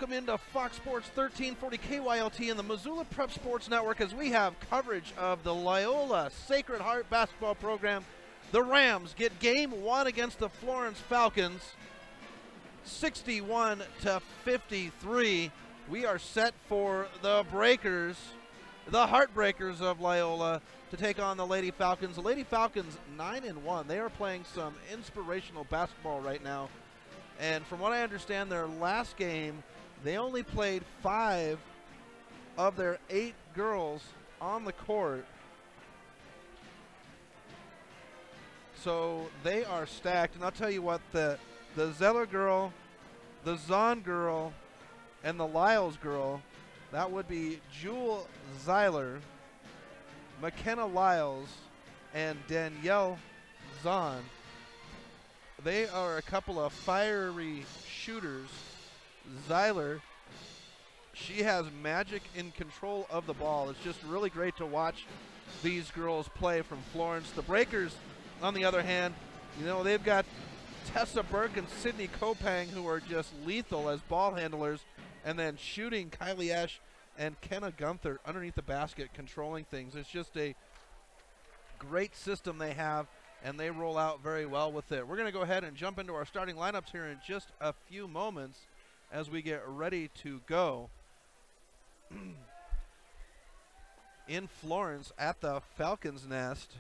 welcome into Fox Sports 1340 KYLT and the Missoula Prep Sports Network as we have coverage of the Loyola Sacred Heart basketball program. The Rams get game one against the Florence Falcons, 61-53. We are set for the Breakers, the Heartbreakers of Loyola, to take on the Lady Falcons. The Lady Falcons 9-1. They are playing some inspirational basketball right now. And from what I understand, their last game, they only played 5 of their 8 girls on the court. So they are stacked. And I'll tell you what, the Zeller girl, the Zahn girl, and the Lyles girl, that would be Jewel Zeiler, McKenna Lyles, and Danielle Zahn. They are a couple of fiery shooters. Zeiler, she has magic in control of the ball. It's just really great to watch these girls play from Florence. The Breakers, on the other hand, you know, they've got Tessa Burke and Sydney Kopang, who are just lethal as ball handlers, and then shooting Kylie Esch and Kenna Gunther underneath the basket, controlling things. It's just a great system they have, and they roll out very well with it. We're going to go ahead and jump into our starting lineups here in just a few moments as we get ready to go. In Florence at the Falcons Nest,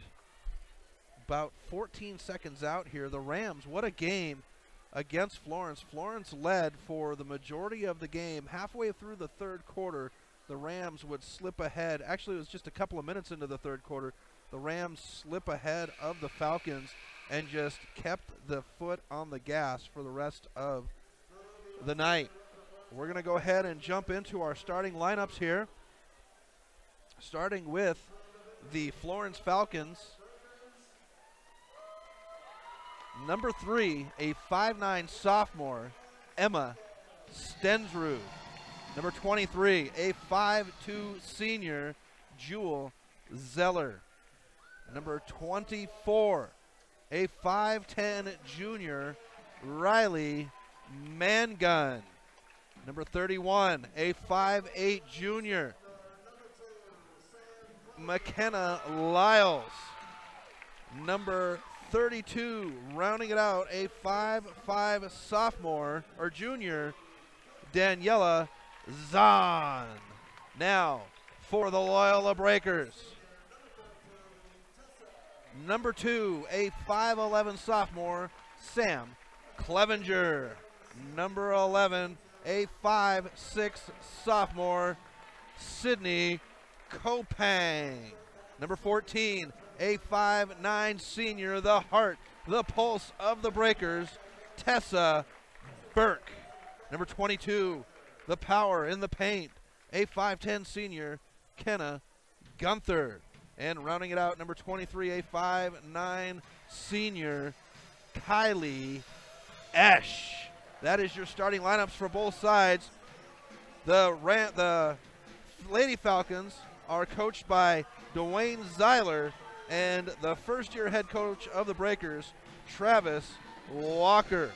about 14 seconds out here, the Rams, what a game against Florence. Florence led for the majority of the game. Halfway through the third quarter, the Rams would slip ahead. Actually, it was just a couple of minutes into the third quarter. The Rams slip ahead of the Falcons and just kept the foot on the gas for the rest of the night. We're going to go ahead and jump into our starting lineups here, starting with the Florence Falcons. Number 3, a 5'9" sophomore, Emma Stensrud. Number 23, a 5'2" senior, Jewel Zeller. Number 24, a 5'10" junior, Riley Mangun. Number 31, a 5'8" junior, McKenna Lyles. Number 32, rounding it out, a 5'5" sophomore or junior, Daniela Zahn. Now for the Loyola Breakers. Number 2, a 5'11" sophomore, Sam Clevenger. Number 11, a 5'6" sophomore, Sydney Kopang. Number 14, a 5'9" senior, the heart, the pulse of the Breakers, Tessa Burke. Number 22, the power in the paint, a 5'10" senior, Kenna Gunther. And rounding it out, number 23, a 5'9" senior, Kylie Esch. That is your starting lineups for both sides. The Lady Falcons are coached by Dwayne Zeiler, and the first-year head coach of the Breakers, Travis Walker.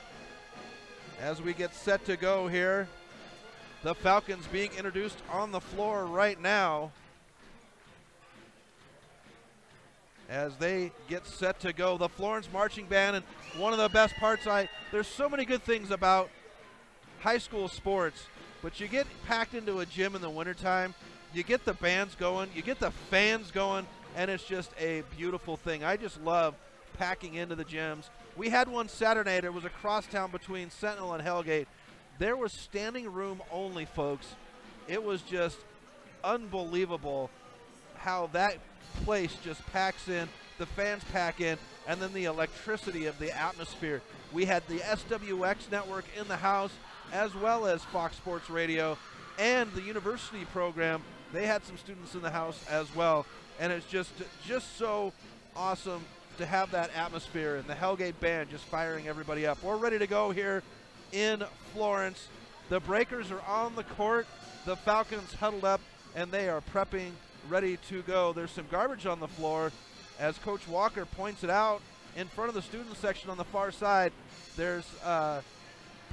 As we get set to go here, the Falcons being introduced on the floor right now. As they get set to go, the Florence Marching Band, and one of the best parts, there's so many good things about high school sports, but you get packed into a gym in the wintertime, you get the bands going, you get the fans going, and it's just a beautiful thing. I just love packing into the gyms. We had one Saturday night. It was across town between Sentinel and Hellgate. There was standing room only, folks. It was just unbelievable how that place just packs in, the fans pack in, and then the electricity of the atmosphere. We had the SWX network in the house, as well as Fox Sports Radio, and the university program. They had some students in the house as well, and it's just so awesome to have that atmosphere and the Hellgate band just firing everybody up. We're ready to go here in Florence. The Breakers are on the court, the Falcons huddled up, and they are prepping, ready to go. There's some garbage on the floor, as Coach Walker points it out in front of the student section on the far side. There's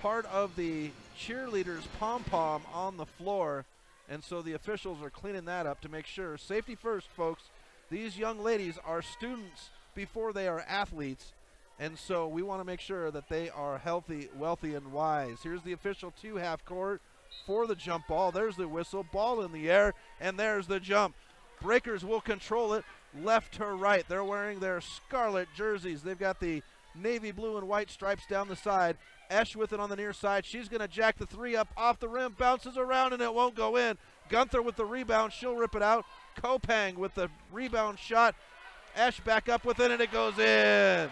part of the cheerleaders pom-pom on the floor, and so the officials are cleaning that up to make sure. Safety first, folks. These young ladies are students before they are athletes, and so we want to make sure that they are healthy, wealthy, and wise. Here's the official to half court for the jump ball. There's the whistle, ball in the air, and there's the jump. Breakers will control it left to right. They're wearing their scarlet jerseys. They've got the navy blue and white stripes down the side. Esch with it on the near side. She's going to jack the three up off the rim, bounces around, and it won't go in. Gunther with the rebound. She'll rip it out. Kopang with the rebound shot. Esch back up with it, and it goes in.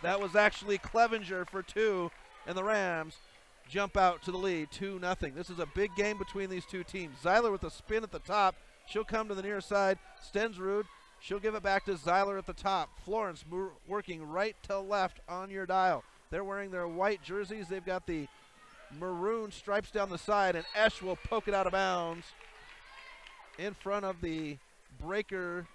That was actually Clevenger for two, and the Rams jump out to the lead, 2-0. This is a big game between these two teams. Zeiler with a spin at the top. She'll come to the near side. Stensrud, she'll give it back to Zeiler at the top. Florence working right to left on your dial. They're wearing their white jerseys. They've got the maroon stripes down the side, and Esch will poke it out of bounds in front of the Breaker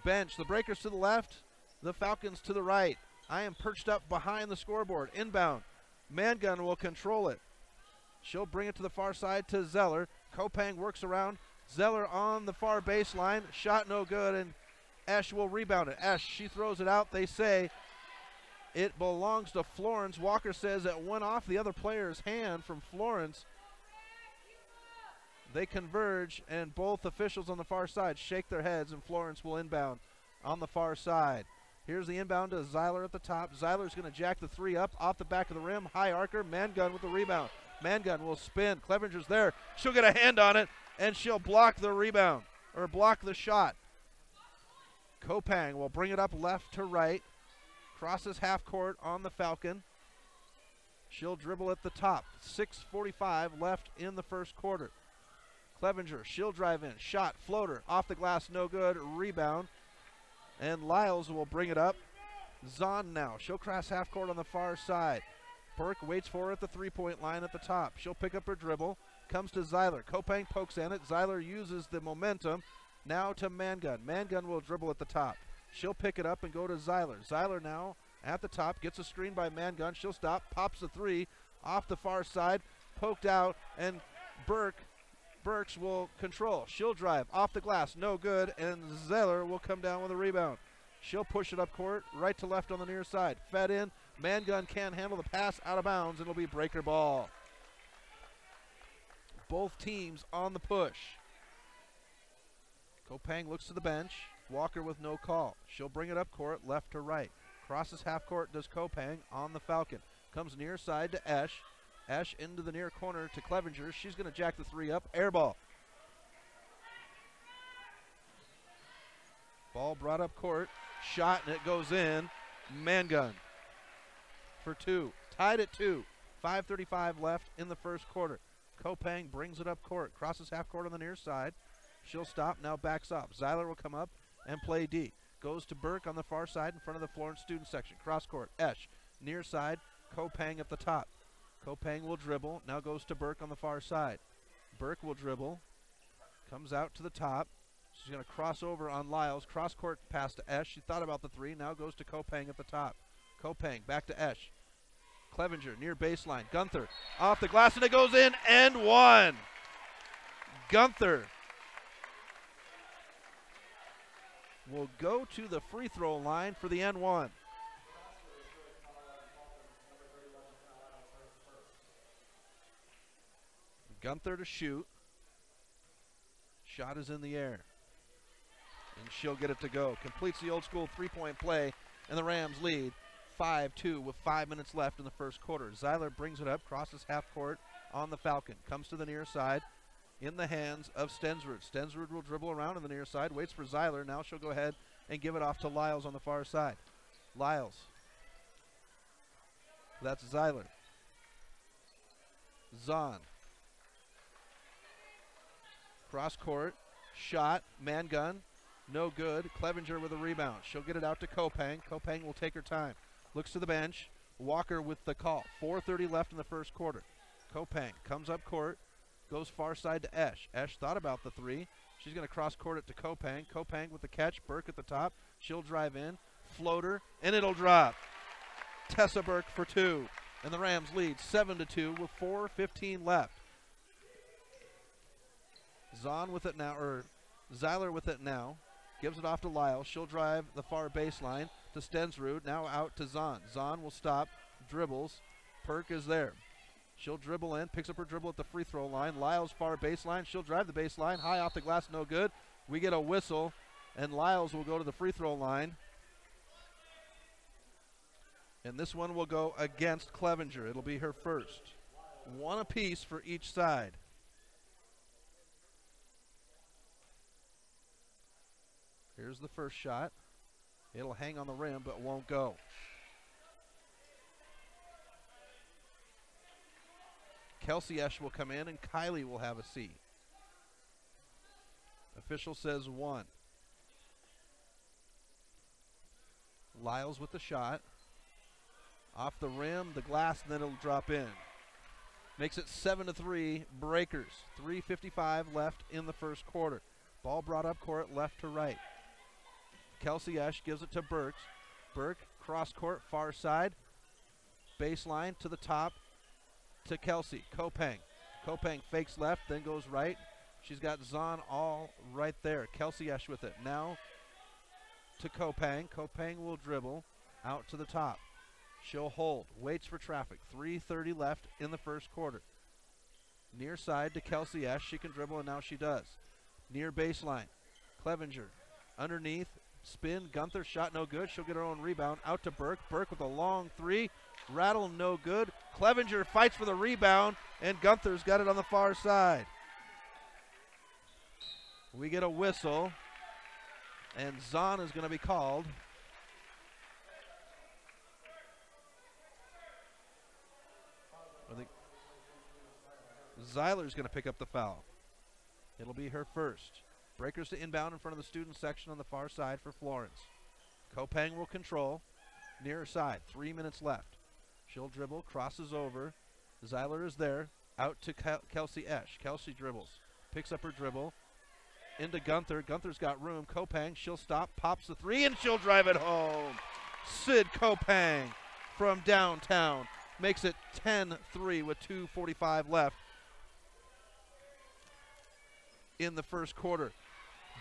bench. The Breakers to the left, the Falcons to the right. I am perched up behind the scoreboard. Inbound. Mangun will control it. She'll bring it to the far side to Zeller. Kopang works around. Zeller on the far baseline. Shot no good, and Esch will rebound it. Esch, she throws it out. They say it belongs to Florence. Walker says it went off the other player's hand from Florence. They converge, and both officials on the far side shake their heads, and Florence will inbound on the far side. Here's the inbound to Zeiler at the top. Zeiler's going to jack the three up off the back of the rim. High archer. Mangun with the rebound. Mangun will spin. Clevenger's there. She'll get a hand on it, and she'll block the rebound, or block the shot. Kopang will bring it up left to right. Crosses half court on the Falcon. She'll dribble at the top. 6:45 left in the first quarter. Clevenger, she'll drive in. Shot, floater, off the glass, no good. Rebound. And Lyles will bring it up. Zahn now. She'll cross half court on the far side. Burke waits for her at the three-point line at the top. She'll pick up her dribble. Comes to Zeiler. Kopang pokes in it. Zeiler uses the momentum. Now to Mangun. Mangun will dribble at the top. She'll pick it up and go to Zeiler. Zeiler now at the top. Gets a screen by Mangun. She'll stop. Pops the three off the far side. Poked out. And Burks will control. She'll drive off the glass. No good. And Zeller will come down with a rebound. She'll push it up court. Right to left on the near side. Fed in. Mangun can't handle the pass, out of bounds. It'll be Breaker ball. Both teams on the push. Kopang looks to the bench. Walker with no call. She'll bring it up court, left to right. Crosses half court, does Kopang on the Falcon. Comes near side to Esch. Esch into the near corner to Clevenger. She's going to jack the three up. Air ball. Ball brought up court. Shot, and it goes in. Mangun for two. Tied at 2. 5:35 left in the first quarter. Kopang brings it up court. Crosses half court on the near side. She'll stop, now backs up. Zeiler will come up and play D. Goes to Burke on the far side in front of the Florence student section. Cross court. Esch. Near side. Kopang at the top. Kopang will dribble. Now goes to Burke on the far side. Burke will dribble. Comes out to the top. She's going to cross over on Lyles. Cross court pass to Esch. She thought about the three. Now goes to Kopang at the top. Kopang back to Esch. Clevenger near baseline. Gunther off the glass, and it goes in and one. Gunther will go to the free throw line for the N1. Gunther to shoot. Shot is in the air. And she'll get it to go. Completes the old school three-point play, and the Rams lead 5-2 with 5 minutes left in the first quarter. Zeiler brings it up, crosses half court on the Falcon. Comes to the near side in the hands of Stensrud. Stensrud will dribble around on the near side, waits for Zeiler. Now she'll go ahead and give it off to Lyles on the far side. Lyles. That's Zeiler. Zahn. Cross court, shot, Mangun, no good. Clevenger with a rebound. She'll get it out to Kopang. Kopang will take her time. Looks to the bench. Walker with the call. 4:30 left in the first quarter. Kopang comes up court, goes far side to Esch. Esch thought about the three. She's going to cross court it to Kopang. Kopang with the catch. Burke at the top. She'll drive in. Floater, and it'll drop. Tessa Burke for two. And the Rams lead 7-2 with 4:15 left. Zahn with it now, or Zeiler with it now. Gives it off to Lyle. She'll drive the far baseline to Stensrud. Now out to Zahn. Zahn will stop, dribbles. Perk is there. She'll dribble in, picks up her dribble at the free throw line. Lyles far baseline. She'll drive the baseline. High off the glass, no good. We get a whistle, and Lyles will go to the free throw line. And this one will go against Clevenger. It'll be her first. One apiece for each side. Here's the first shot. It'll hang on the rim, but won't go. Kelsey Esch will come in, and Kylie will have a seat. Official says 1. Lyles with the shot. Off the rim, the glass, and then it'll drop in. Makes it 7-3, Breakers. 3:55 left in the first quarter. Ball brought up court, left to right. Kelsey Esch gives it to Burks. Burke, cross court, far side. Baseline to the top to Kelsey. Kopang. Kopang fakes left, then goes right. She's got Zahn all right there. Kelsey Esch with it. Now to Kopang. Kopang will dribble out to the top. She'll hold. Waits for traffic. 3:30 left in the first quarter. Near side to Kelsey Esch. She can dribble, and now she does. Near baseline. Clevenger. Underneath. Spin. Gunther. Shot no good. She'll get her own rebound. Out to Burke. Burke with a long three. Rattle no good. Clevenger fights for the rebound, and Gunther's got it on the far side. We get a whistle, and Zahn is going to be called. I think Zeiler's going to pick up the foul. It'll be her first. Breakers to inbound in front of the student section on the far side for Florence. Kopang will control. Near side, 3 minutes left. She'll dribble, crosses over. Zeiler is there. Out to Kelsey Esch. Kelsey dribbles. Picks up her dribble. Into Gunther. Gunther's got room. Kopang, she'll stop, pops the three, and she'll drive it home. Sid Kopang from downtown makes it 10-3 with 2:45 left in the first quarter.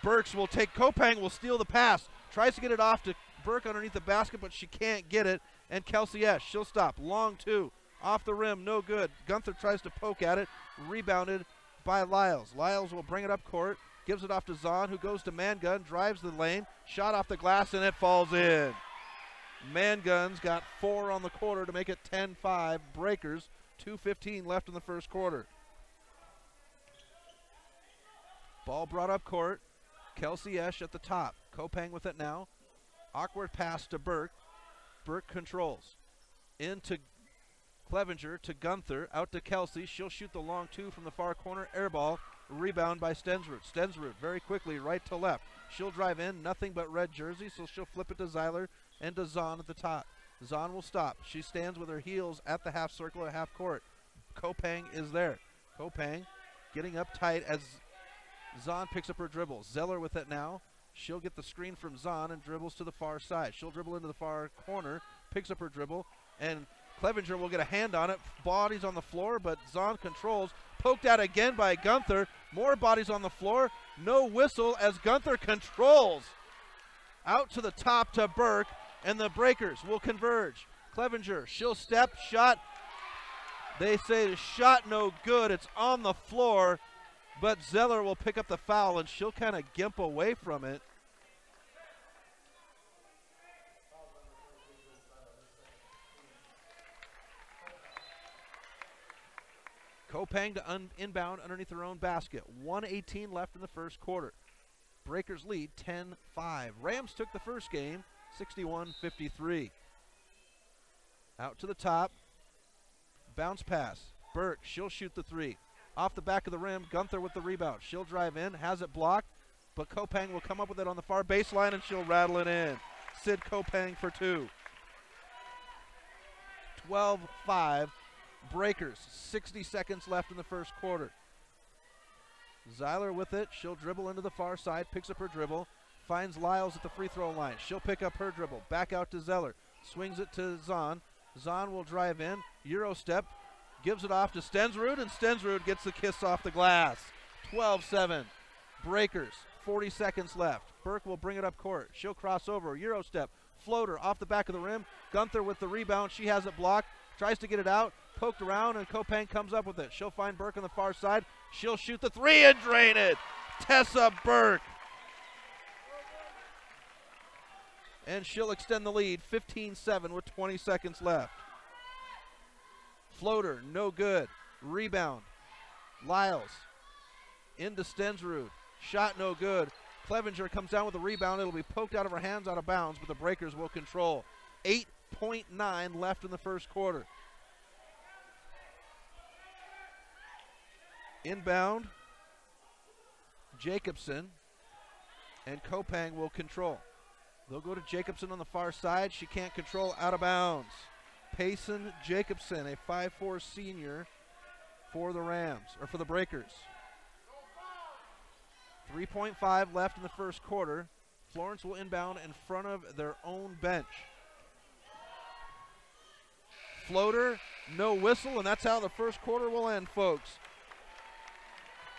Burks will take, Kopang will steal the pass. Tries to get it off to Burke underneath the basket, but she can't get it. And Kelsey Esch, she'll stop. Long two. Off the rim, no good. Gunther tries to poke at it. Rebounded by Lyles. Lyles will bring it up court. Gives it off to Zahn, who goes to Mangun, drives the lane. Shot off the glass, and it falls in. Mangun's got 4 on the quarter to make it 10-5. Breakers, 2:15 left in the first quarter. Ball brought up court. Kelsey Esch at the top. Kopang with it now. Awkward pass to Burke. Burke controls. Into Clevenger to Gunther. Out to Kelsey. She'll shoot the long two from the far corner. Air ball. Rebound by Stensrud. Stensrud very quickly right to left. She'll drive in. Nothing but red jersey, so she'll flip it to Zeiler and to Zahn at the top. Zahn will stop. She stands with her heels at the half circle at half court. Kopang is there. Kopang getting up tight as Zahn picks up her dribble. Zeller with it now. She'll get the screen from Zahn and dribbles to the far side. She'll dribble into the far corner, picks up her dribble, and Clevenger will get a hand on it. Bodies on the floor, but Zahn controls. Poked out again by Gunther. More bodies on the floor. No whistle as Gunther controls. Out to the top to Burke, and the Breakers will converge. Clevenger, she'll step, shot. They say the shot no good. It's on the floor, but Zeller will pick up the foul, and she'll kind of gimp away from it. Kopang to inbound underneath her own basket. 1:18 left in the first quarter. Breakers lead 10-5. Rams took the first game 61-53. Out to the top. Bounce pass. Burke, she'll shoot the three. Off the back of the rim, Gunther with the rebound. She'll drive in, has it blocked, but Kopang will come up with it on the far baseline, and she'll rattle it in. Sid Kopang for two. 12-5. Breakers, 60 seconds left in the first quarter. Zeiler with it. She'll dribble into the far side, picks up her dribble, finds Lyles at the free throw line. She'll pick up her dribble, back out to Zeller, swings it to Zahn. Zahn will drive in, Euro step, gives it off to Stensrud, and Stensrud gets the kiss off the glass. 12-7. Breakers, 40 seconds left. Burke will bring it up court. She'll cross over, Euro step, floater off the back of the rim. Gunther with the rebound. She has it blocked, tries to get it out, poked around, and Kopang comes up with it. She'll find Burke on the far side. She'll shoot the three and drain it. Tessa Burke. And she'll extend the lead, 15-7 with 20 seconds left. Floater, no good. Rebound. Lyles into Stensrud. Shot no good. Clevenger comes down with a rebound. It'll be poked out of her hands, out of bounds, but the Breakers will control. 8.9 left in the first quarter. Inbound, Jacobson, and Kopang will control. They'll go to Jacobson on the far side. She can't control, out of bounds. Payson Jacobson, a 5'4" senior for the Rams, or for the Breakers. 3.5 left in the first quarter. Florence will inbound in front of their own bench. Floater, no whistle, and that's how the first quarter will end, folks.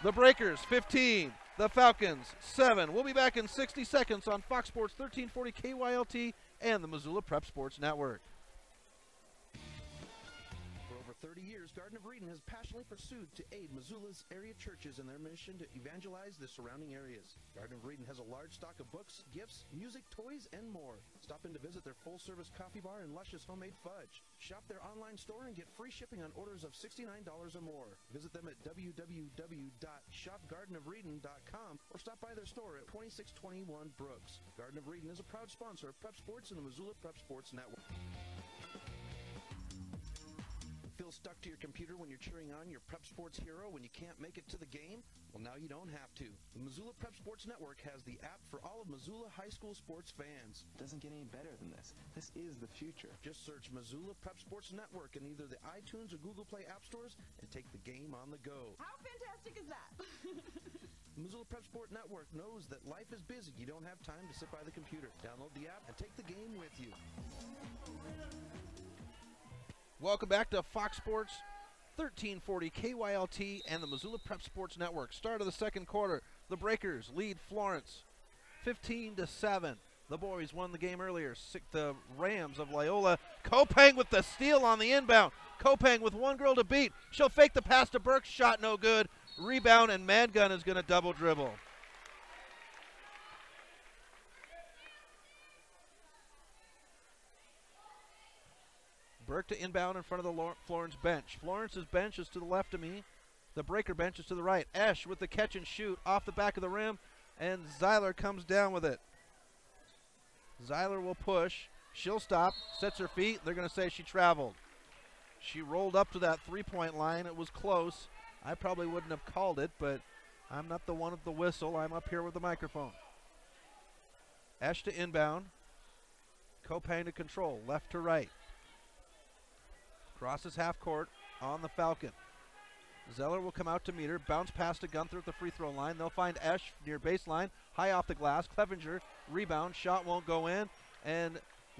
The Breakers, 15. The Falcons, 7. We'll be back in 60 seconds on Fox Sports 1340 KYLT and the Missoula Prep Sports Network. For over 30 years, Garden of Eden has passionately pursued to aid Missoula's area churches in their mission to evangelize the surrounding areas. Garden of Eden has a large stock of books, gifts, music, toys, and more. Stop in to visit their full-service coffee bar and luscious homemade fudge. Shop their online store and get free shipping on orders of $69 or more. Visit them at www.shopgardenofreden.com or stop by their store at 2621 Brooks. Garden of Eden is a proud sponsor of Prep Sports and the Missoula Prep Sports Network. Feel stuck to your computer when you're cheering on your Prep Sports hero when you can't make it to the game? Well, now you don't have to. The Missoula Prep Sports Network has the app for all of Missoula high school sports fans. Doesn't get any better than this. This is the future. Just search Missoula Prep Sports Network in either the iTunes or Google Play app stores and take the game on the go. How fantastic is that? The Missoula Prep Sport Network knows that life is busy. You don't have time to sit by the computer. Download the app and take the game with you. Welcome back to Fox Sports 1340 KYLT and the Missoula Prep Sports Network. Start of the second quarter. The Breakers lead Florence 15-7. The boys won the game earlier. The Rams of Loyola. Kopang with the steal on the inbound. Kopang with one girl to beat. She'll fake the pass to Burke. Shot no good. Rebound, and Madgun is going to double dribble. Burke to inbound in front of the Florence bench. Florence's bench is to the left of me. The Breaker bench is to the right. Esch with the catch and shoot off the back of the rim, and Zeiler comes down with it. Zeiler will push. She'll stop, sets her feet. They're going to say she traveled. She rolled up to that three-point line. It was close. I probably wouldn't have called it, but I'm not the one with the whistle. I'm up here with the microphone. Esch to inbound. Kopang to control, left to right. Crosses half court on the Falcon. Zeller will come out to meet her. Bounce pass to Gunther at the free throw line. They'll find Esch near baseline. High off the glass. Clevenger, rebound. Shot won't go in. And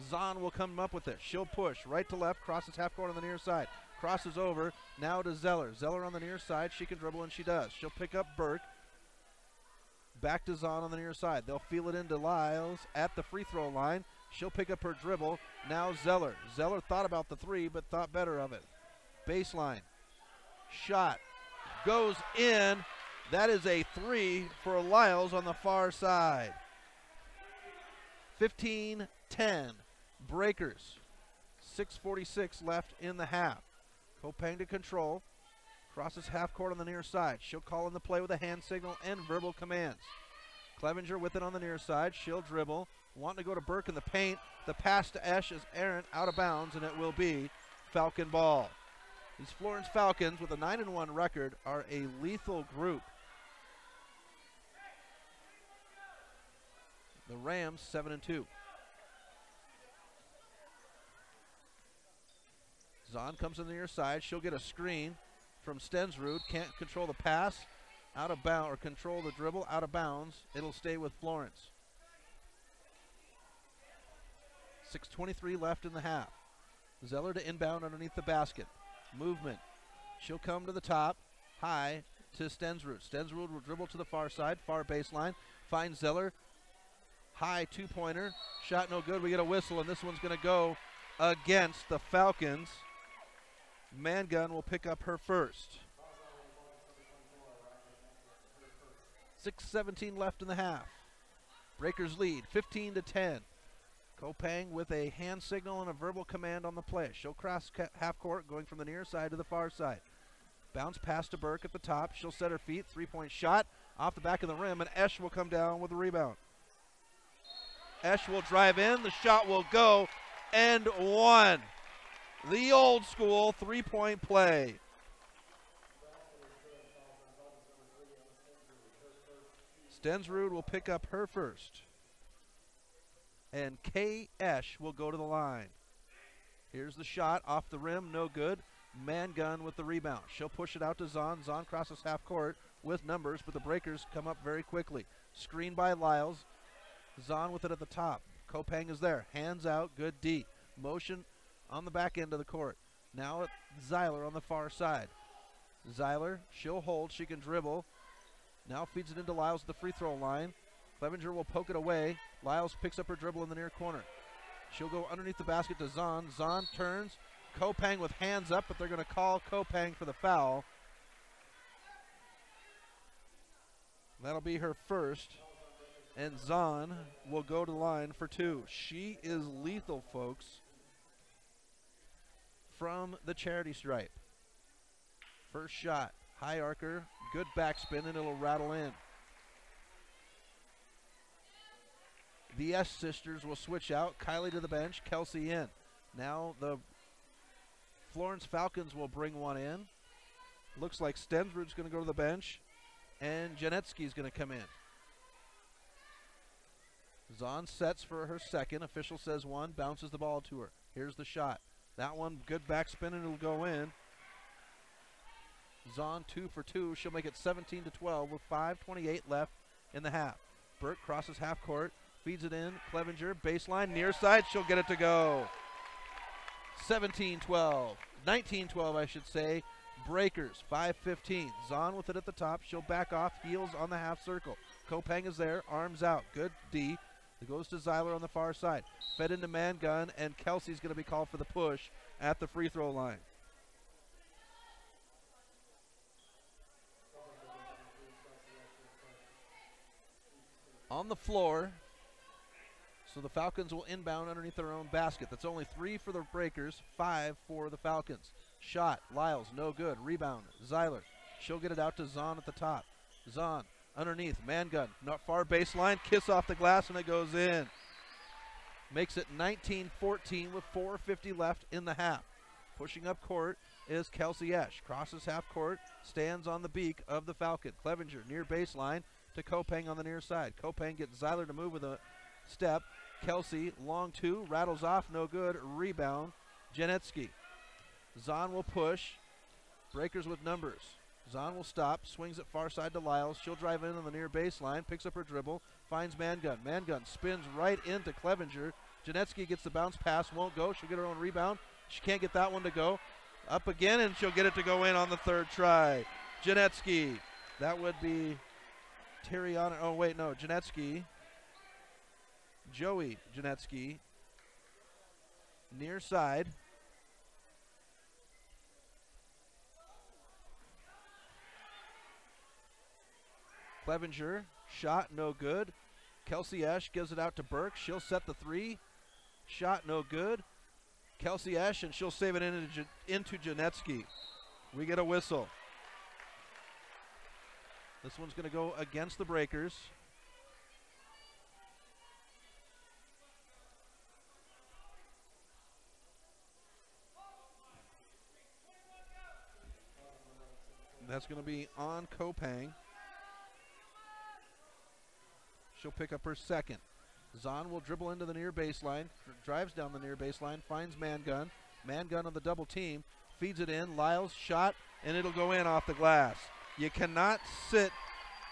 Zahn will come up with it. She'll push right to left. Crosses half court on the near side. Crosses over. Now to Zeller. Zeller on the near side. She can dribble, and she does. She'll pick up Burke. Back to Zahn on the near side. They'll feel it into Lyles at the free throw line. She'll pick up her dribble. Now Zeller. Zeller thought about the three, but thought better of it. Baseline. Shot. Goes in. That is a three for Lyles on the far side. 15-10. Breakers. 6:46 left in the half. Kopang to control. Crosses half court on the near side. She'll call in the play with a hand signal and verbal commands. Clevenger with it on the near side. She'll dribble. Wanting to go to Burke in the paint. The pass to Esch is errant, out of bounds, and it will be Falcon ball. These Florence Falcons, with a 9-1 record, are a lethal group. The Rams, 7-2. Zahn comes on the near side. She'll get a screen from Stensrud. Can't control the pass. Out of bounds, or control the dribble. Out of bounds. It'll stay with Florence. 6:23 left in the half. Zeller to inbound underneath the basket. Movement. She'll come to the top. High to Stensrud. Stensrud will dribble to the far side, far baseline. Finds Zeller. High two-pointer. Shot no good. We get a whistle, and this one's going to go against the Falcons. Mangun will pick up her first. 6:17 left in the half. Breakers lead 15-10. Kopang with a hand signal and a verbal command on the play. She'll cross half court, going from the near side to the far side. Bounce pass to Burke at the top. She'll set her feet. Three-point shot off the back of the rim, and Esch will come down with the rebound. Esch will drive in. The shot will go, and one. The old school three-point play. Stensrud will pick up her first. And Kay Esch will go to the line. Here's the shot off the rim, no good. Mangun with the rebound. She'll push it out to Zahn. Zahn crosses half court with numbers, but the Breakers come up very quickly. Screen by Lyles. Zahn with it at the top. Kopang is there. Hands out, good D. Motion on the back end of the court. Now at Zeiler on the far side. Zeiler, she'll hold, she can dribble. Now feeds it into Lyles at the free throw line. Clevenger will poke it away. Lyles picks up her dribble in the near corner. She'll go underneath the basket to Zahn. Zahn turns. Kopang with hands up, but they're going to call Kopang for the foul. That'll be her first. And Zahn will go to the line for two. She is lethal, folks, from the charity stripe. First shot, high arcer, good backspin, and it'll rattle in. The S sisters will switch out. Kylie to the bench, Kelsey in. Now the Florence Falcons will bring one in. Looks like Stensrud's going to go to the bench, and Janetsky's going to come in. Zahn sets for her second. Official says one, bounces the ball to her. Here's the shot. That one, good backspin, and it'll go in. Zahn 2 for 2. She'll make it 17-12 with 5:28 left in the half. Burke crosses half court, feeds it in. Clevenger, baseline, near side. She'll get it to go. 17-12. 19-12, I should say. Breakers, 5:15. Zahn with it at the top. She'll back off, heels on the half circle. Kopang is there, arms out. Good D. It goes to Zeiler on the far side. Fed into Mangun, and Kelsey's going to be called for the push at the free throw line. On the floor, so the Falcons will inbound underneath their own basket. That's only 3 for the Breakers, 5 for the Falcons. Shot, Lyles, no good. Rebound, Zeiler. She'll get it out to Zahn at the top. Zahn underneath, Mangun, not far baseline, kiss off the glass, and it goes in. Makes it 19-14 with 4:50 left in the half. Pushing up court is Kelsey Esch. Crosses half court, stands on the beak of the Falcon. Clevenger near baseline to Kopang on the near side. Kopang gets Zeiler to move with a step. Kelsey, long two, rattles off, no good. Rebound, Janetsky. Zahn will push. Breakers with numbers. Zahn will stop, swings it far side to Lyles. She'll drive in on the near baseline, picks up her dribble, finds Mangun. Mangun spins right into Clevenger. Janetsky gets the bounce pass, won't go. She'll get her own rebound. She can't get that one to go. Up again, and she'll get it to go in on the third try. Janetsky. That would be Tiriana. Oh, wait, no. Janetsky. Joey Janetsky. Near side. Clevenger, shot no good. Kelsey Esch gives it out to Burke. She'll set the three. Shot no good. Kelsey Esch, and she'll save it into Janetsky. We get a whistle. This one's going to go against the Breakers. That's going to be on Kopang. She'll pick up her second. Zahn will dribble into the near baseline, drives down the near baseline, finds Mangun. Mangun on the double team, feeds it in. Lyles shot, and it'll go in off the glass. You cannot sit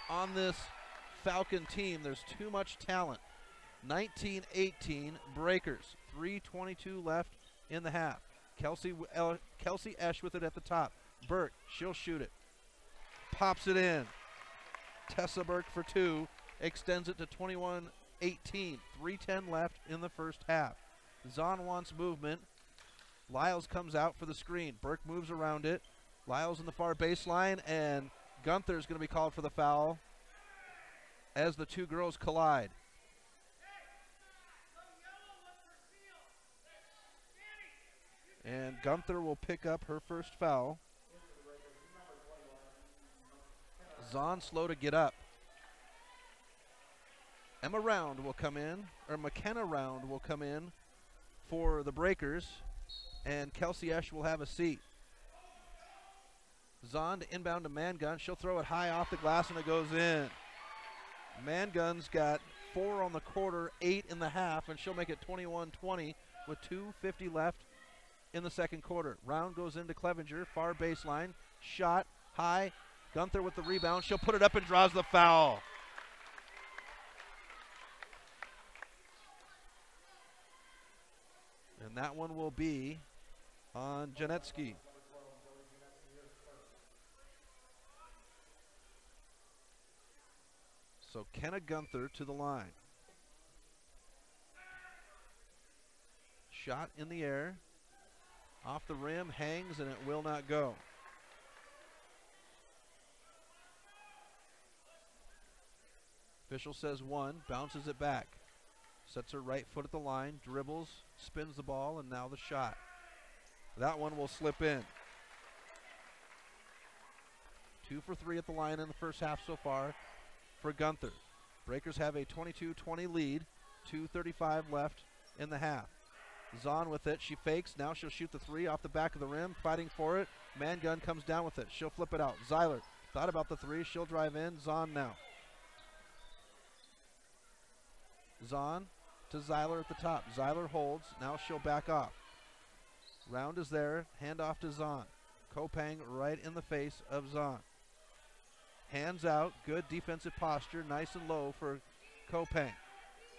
on this Falcon team. There's too much talent. 19-18 Breakers. 3:22 left in the half. Kelsey Esch with it at the top. Burke, she'll shoot it. Pops it in. Tessa Burke for 2. Extends it to 21-18. 3:10 left in the first half. Zahn wants movement. Lyles comes out for the screen. Burke moves around it. Lyles in the far baseline, and Gunther's going to be called for the foul as the two girls collide. And Gunther will pick up her first foul. Zahn slow to get up. Emma Round will come in, or McKenna Round will come in for the Breakers, and Kelsey Esch will have a seat. Zahn to inbound to Mangun. She'll throw it high off the glass, and it goes in. Mangun's got 4 on the quarter, 8 in the half, and she'll make it 21-20 with 2:50 left in the second quarter. Round goes into Clevenger, far baseline, shot high. Gunther with the rebound. She'll put it up and draws the foul. And that one will be on Janetsky. So Kenna Gunther to the line. Shot in the air. Off the rim, hangs, and it will not go. Official says 1, bounces it back. Sets her right foot at the line, dribbles, spins the ball, and now the shot. That one will slip in. 2 for 3 at the line in the first half so far for Gunther. Breakers have a 22-20 lead, 2:35 left in the half. Zahn with it, she fakes, now she'll shoot the 3 off the back of the rim, fighting for it. Mangun comes down with it, she'll flip it out. Zeiler thought about the 3, she'll drive in, Zahn now. Zahn to Zeiler at the top. Zeiler holds, now she'll back off. Round is there, hand off to Zahn. Kopang right in the face of Zahn. Hands out, good defensive posture, nice and low for Kopang.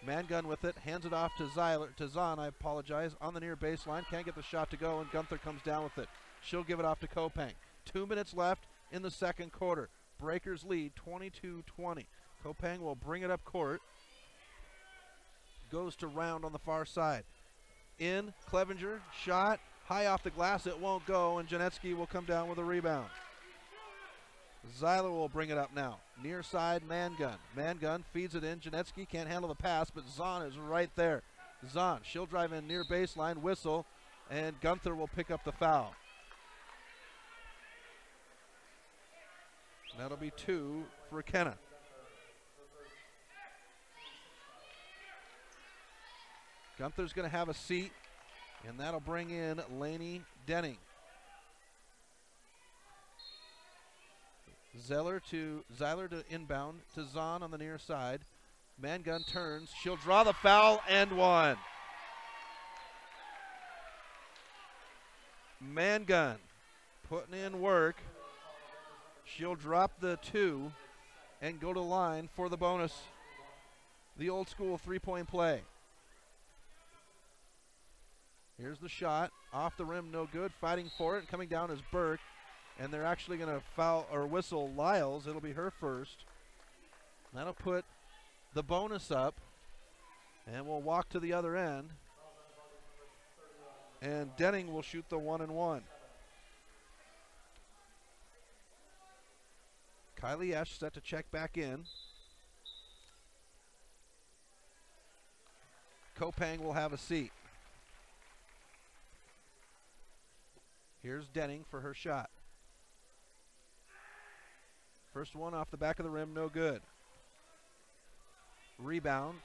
Mangun with it, hands it off to Zahn, I apologize, on the near baseline, can't get the shot to go, and Gunther comes down with it. She'll give it off to Kopang. 2 minutes left in the second quarter. Breakers lead 22-20. Kopang will bring it up court. Goes to Round on the far side. In, Clevenger, shot, high off the glass, it won't go, and Janetsky will come down with a rebound. Zeiler will bring it up now. Near side, Mangun. Mangun feeds it in. Janetsky can't handle the pass, but Zahn is right there. Zahn, she'll drive in near baseline, whistle, and Gunther will pick up the foul. That'll be 2 for Kenna. Gunther's going to have a seat, and that'll bring in Lainey Denning. Zeiler to inbound to Zahn on the near side. Mangun turns. She'll draw the foul and 1. Mangun putting in work. She'll drop the 2 and go to line for the bonus. The old school 3-point play. Here's the shot. Off the rim, no good. Fighting for it. Coming down is Burke. And they're actually going to foul or whistle Lyles. It'll be her first. That'll put the bonus up. And we'll walk to the other end. And Denning will shoot the 1-and-1. Kylie Esch set to check back in. Kopang will have a seat. Here's Denning for her shot. First one off the back of the rim, no good. Rebound.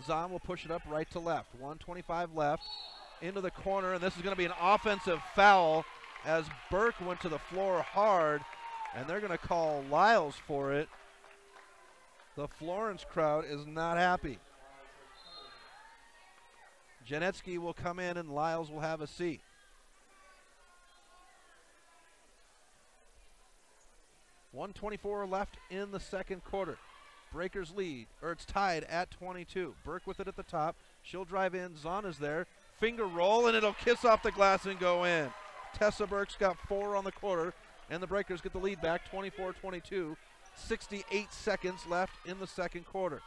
Zahn will push it up right to left. 1:25 left. Into the corner, and this is going to be an offensive foul as Burke went to the floor hard, and they're going to call Lyles for it. The Florence crowd is not happy. Janetsky will come in, and Lyles will have a seat. .124 left in the second quarter. Breakers lead, or it's tied at 22. Burke with it at the top. She'll drive in. Zahn is there. finger roll, and it'll kiss off the glass and go in. Tessa Burke's got 4 on the quarter, and the Breakers get the lead back 24-22. 68 seconds left in the second quarter.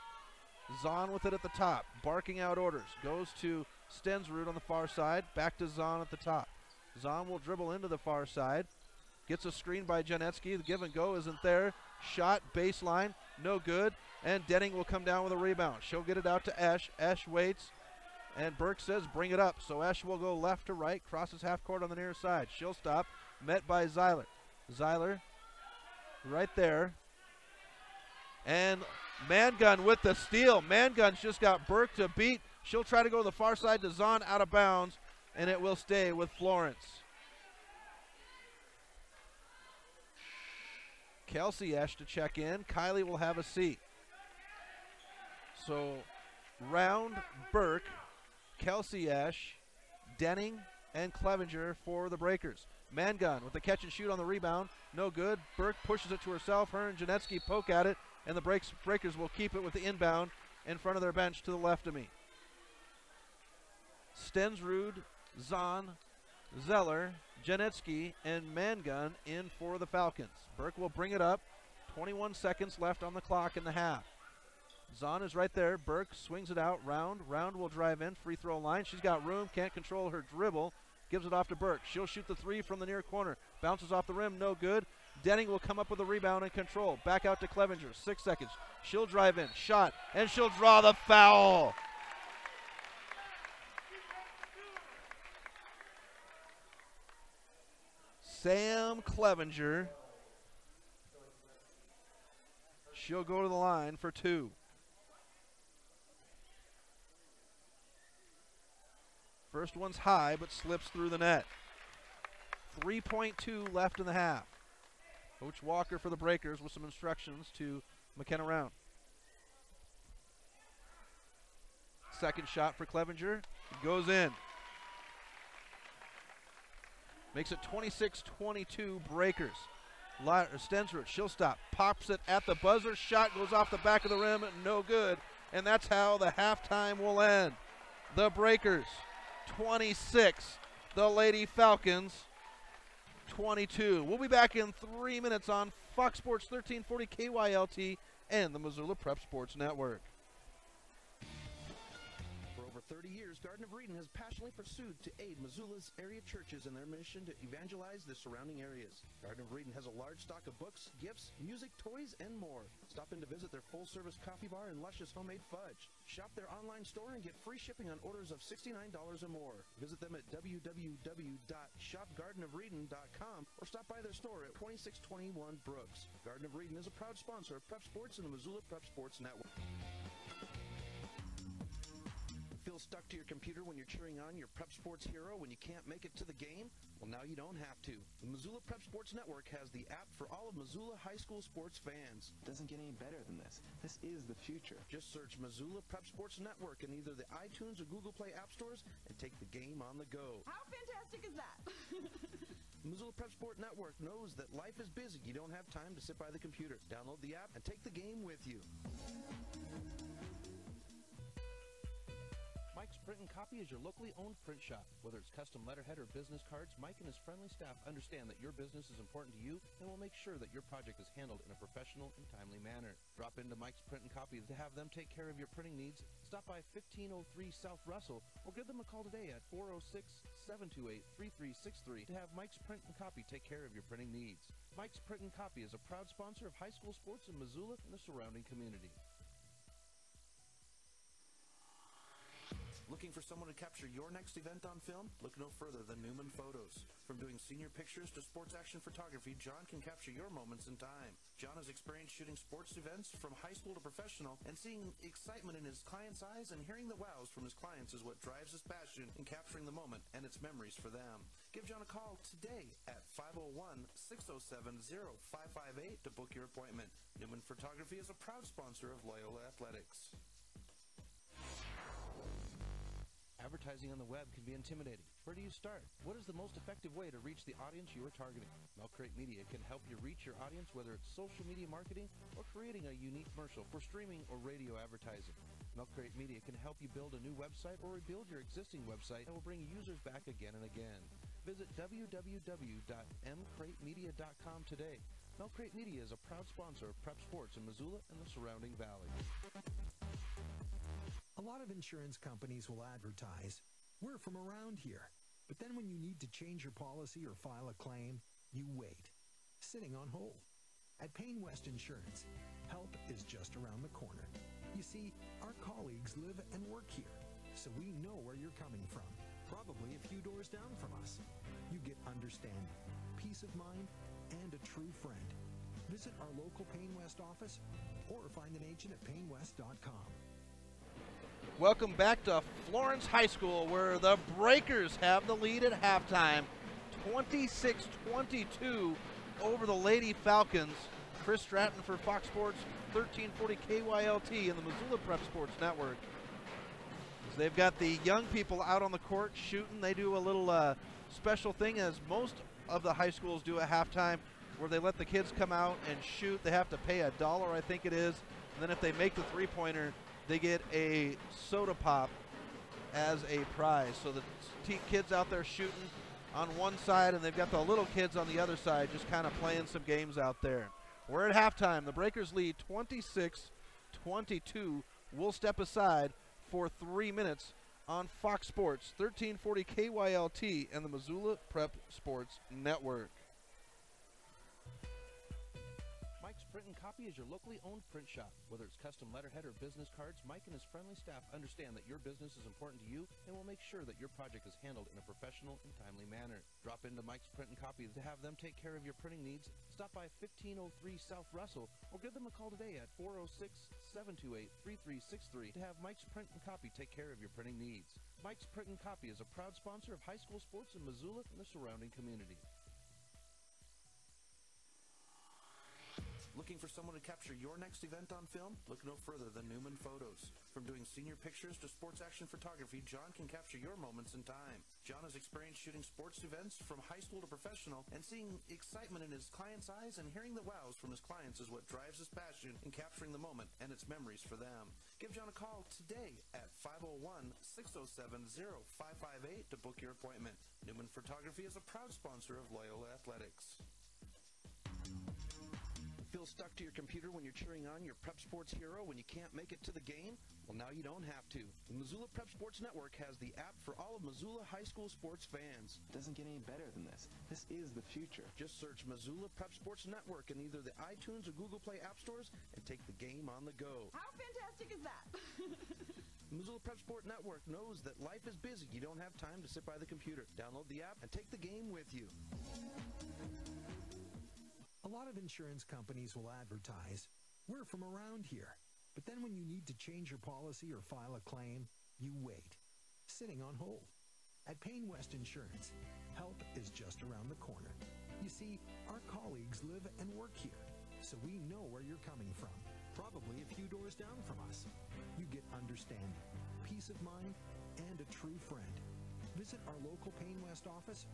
Zahn with it at the top, barking out orders. Goes to Stensrud on the far side, back to Zahn at the top. Zahn will dribble into the far side. Gets a screen by Janetsky. The give and go isn't there. Shot, baseline, no good. And Denning will come down with a rebound. She'll get it out to Esch. Esch waits, and Burke says bring it up. So Esch will go left to right, crosses half court on the near side. She'll stop, met by Zeiler. Zeiler right there. And Mangun with the steal. Mangun's just got Burke to beat. She'll try to go to the far side to Zahn, out of bounds, and it will stay with Florence. Kelsey Esch to check in. Kylie will have a seat. So Round, Burke, Kelsey Esch, Denning, and Clevenger for the Breakers. Mangun with the catch and shoot on the rebound. No good. Burke pushes it to herself. Her and Janetsky poke at it, and the Breakers will keep it with the inbound in front of their bench to the left of me. Stensrud, Zahn, Zeller, Janetsky, and Mangun in for the Falcons. Burke will bring it up. 21 seconds left on the clock in the half. Zahn is right there. Burke swings it out. Round will drive in. Free throw line. She's got room. Can't control her dribble. Gives it off to Burke. She'll shoot the 3 from the near corner. Bounces off the rim. No good. Denning will come up with a rebound and control. Back out to Clevenger. 6 seconds. She'll drive in. Shot. And she'll draw the foul. Sam Clevenger. She'll go to the line for 2. First one's high, but slips through the net. 3.2 left in the half. Coach Walker for the Breakers with some instructions to McKenna Round. Second shot for Clevenger. It goes in. Makes it 26-22 Breakers. Stensrud, she'll stop. Pops it at the buzzer. Shot goes off the back of the rim. No good. And that's how the halftime will end. The Breakers 26. The Lady Falcons 22. We'll be back in 3 minutes on Fox Sports 1340 KYLT and the Missoula Prep Sports Network. For over 30 years, Garden of Eden has passionately pursued to aid Missoula's area churches in their mission to evangelize the surrounding areas. Garden of Eden has a large stock of books, gifts, music, toys, and more. Stop in to visit their full-service coffee bar and luscious homemade fudge. Shop their online store and get free shipping on orders of $69 or more. Visit them at www.shopgardenofreden.com or stop by their store at 2621 Brooks. Garden of Eden is a proud sponsor of Prep Sports and the Missoula Prep Sports Network. Feel stuck to your computer when you're cheering on your Prep Sports hero when you can't make it to the game? Well, now you don't have to. The Missoula Prep Sports Network has the app for all of Missoula high school sports fans. Doesn't get any better than this. This is the future. Just search Missoula Prep Sports Network in either the iTunes or Google Play app stores and take the game on the go. How fantastic is that? Missoula Prep Sport Network knows that life is busy. You don't have time to sit by the computer. Download the app and take the game with you. Mike's Print and Copy is your locally owned print shop. Whether it's custom letterhead or business cards, Mike and his friendly staff understand that your business is important to you and will make sure that your project is handled in a professional and timely manner. Drop into Mike's Print and Copy to have them take care of your printing needs. Stop by 1503 South Russell or give them a call today at 406-728-3363 to have Mike's Print and Copy take care of your printing needs. Mike's Print and Copy is a proud sponsor of high school sports in Missoula and the surrounding community. Looking for someone to capture your next event on film? Look no further than Newman Photos. From doing senior pictures to sports action photography, John can capture your moments in time. John has experience shooting sports events from high school to professional, and seeing excitement in his clients' eyes and hearing the wows from his clients is what drives his passion in capturing the moment and its memories for them. Give John a call today at 501-607-0558 to book your appointment. Newman Photography is a proud sponsor of Loyola Athletics. Advertising on the web can be intimidating. Where do you start? What is the most effective way to reach the audience you are targeting? Milk Crate Media can help you reach your audience, whether it's social media marketing or creating a unique commercial for streaming or radio advertising. Milk Crate Media can help you build a new website or rebuild your existing website that will bring users back again and again. Visit www.mcratemedia.com today. Milk Crate Media is a proud sponsor of prep sports in Missoula and the surrounding valley. A lot of insurance companies will advertise, "We're from around here." But then when you need to change your policy or file a claim, you wait, sitting on hold. At Payne West Insurance, help is just around the corner. You see, our colleagues live and work here, so we know where you're coming from, probably a few doors down from us. You get understanding, peace of mind, and a true friend. Visit our local Payne West office or find an agent at paynewest.com. Welcome back to Florence High School, where the Breakers have the lead at halftime, 26-22 over the Lady Falcons. Chris Stratton for Fox Sports 1340 KYLT and the Missoula Prep Sports Network. As they've got the young people out on the court shooting. They do a little special thing, as most of the high schools do at halftime, where they let the kids come out and shoot. They have to pay $1, I think it is, and then if they make the three-pointer, they get a soda pop as a prize. So the kids out there shooting on one side, and they've got the little kids on the other side just kind of playing some games out there. We're at halftime. The Breakers lead 26-22. We'll step aside for 3 minutes on Fox Sports 1340 KYLT and the Missoula Prep Sports Network. Mike's Print and Copy is your locally owned print shop. Whether it's custom letterhead or business cards, Mike and his friendly staff understand that your business is important to you and will make sure that your project is handled in a professional and timely manner. Drop into Mike's Print and Copy to have them take care of your printing needs. Stop by 1503 South Russell or give them a call today at 406-728-3363 to have Mike's Print and Copy take care of your printing needs. Mike's Print and Copy is a proud sponsor of high school sports in Missoula and the surrounding community. Looking for someone to capture your next event on film? Look no further than Newman Photos. From doing senior pictures to sports action photography, John can capture your moments in time. John has experience shooting sports events from high school to professional, and seeing excitement in his clients' eyes and hearing the wows from his clients is what drives his passion in capturing the moment and its memories for them. Give John a call today at 501-607-0558 to book your appointment. Newman Photography is a proud sponsor of Loyola Athletics. Feel stuck to your computer when you're cheering on your prep sports hero when you can't make it to the game? Well, now you don't have to. The Missoula Prep Sports Network has the app for all of Missoula high school sports fans. It doesn't get any better than this. This is the future. Just search Missoula Prep Sports Network in either the iTunes or Google Play app stores and take the game on the go. How fantastic is that? Missoula Prep Sport Network knows that life is busy. You don't have time to sit by the computer. Download the app and take the game with you. A lot of insurance companies will advertise, "We're from around here." But then when you need to change your policy or file a claim, you wait, sitting on hold. At Payne West Insurance, help is just around the corner. You see, our colleagues live and work here, so we know where you're coming from, probably a few doors down from us. You get understanding, peace of mind, and a true friend. Visit our local Payne West office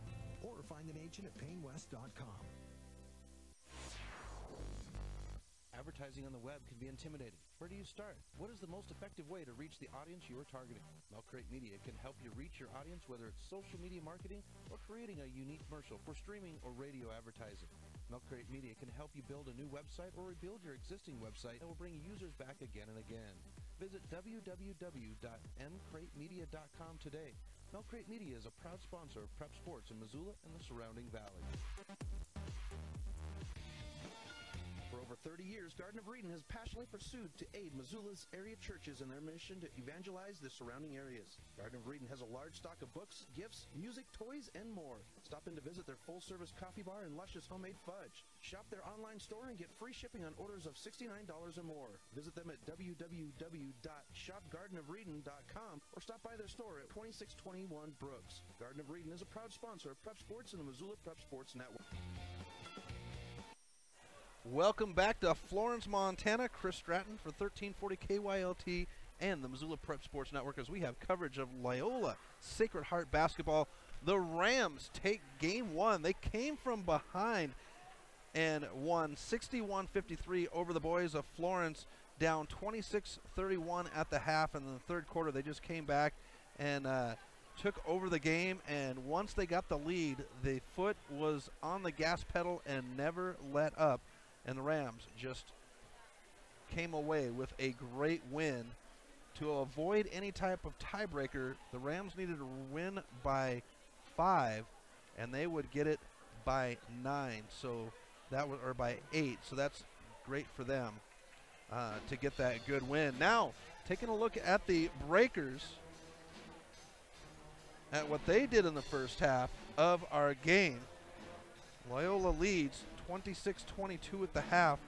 or find an agent at paynewest.com. Advertising on the web can be intimidating. Where do you start? What is the most effective way to reach the audience you are targeting? Milk Crate Media can help you reach your audience, whether it's social media marketing or creating a unique commercial for streaming or radio advertising. Milk Crate Media can help you build a new website or rebuild your existing website that will bring users back again and again. Visit www.mcratemedia.com today. Milk Crate Media is a proud sponsor of prep sports in Missoula and the surrounding valley. For over 30 years, Garden of Eden has passionately pursued to aid Missoula's area churches in their mission to evangelize the surrounding areas. Garden of Eden has a large stock of books, gifts, music, toys, and more. Stop in to visit their full-service coffee bar and luscious homemade fudge. Shop their online store and get free shipping on orders of $69 or more. Visit them at www.shopgardenofreden.com or stop by their store at 2621 Brooks. Garden of Eden is a proud sponsor of prep sports and the Missoula Prep Sports Network. Welcome back to Florence, Montana. Chris Stratton for 1340 KYLT and the Missoula Prep Sports Network, as we have coverage of Loyola Sacred Heart basketball. The Rams take game one. They came from behind and won 61-53 over the boys of Florence, down 26-31 at the half. And in the third quarter, they just came back and took over the game. And once they got the lead, the foot was on the gas pedal and never let up. And the Rams just came away with a great win. To avoid any type of tiebreaker, the Rams needed to win by 5, and they would get it by 9. So that was, or by 8. So that's great for them to get that good win. Now, taking a look at the Breakers, at what they did in the first half of our game. Loyola leads 26-22 at the half.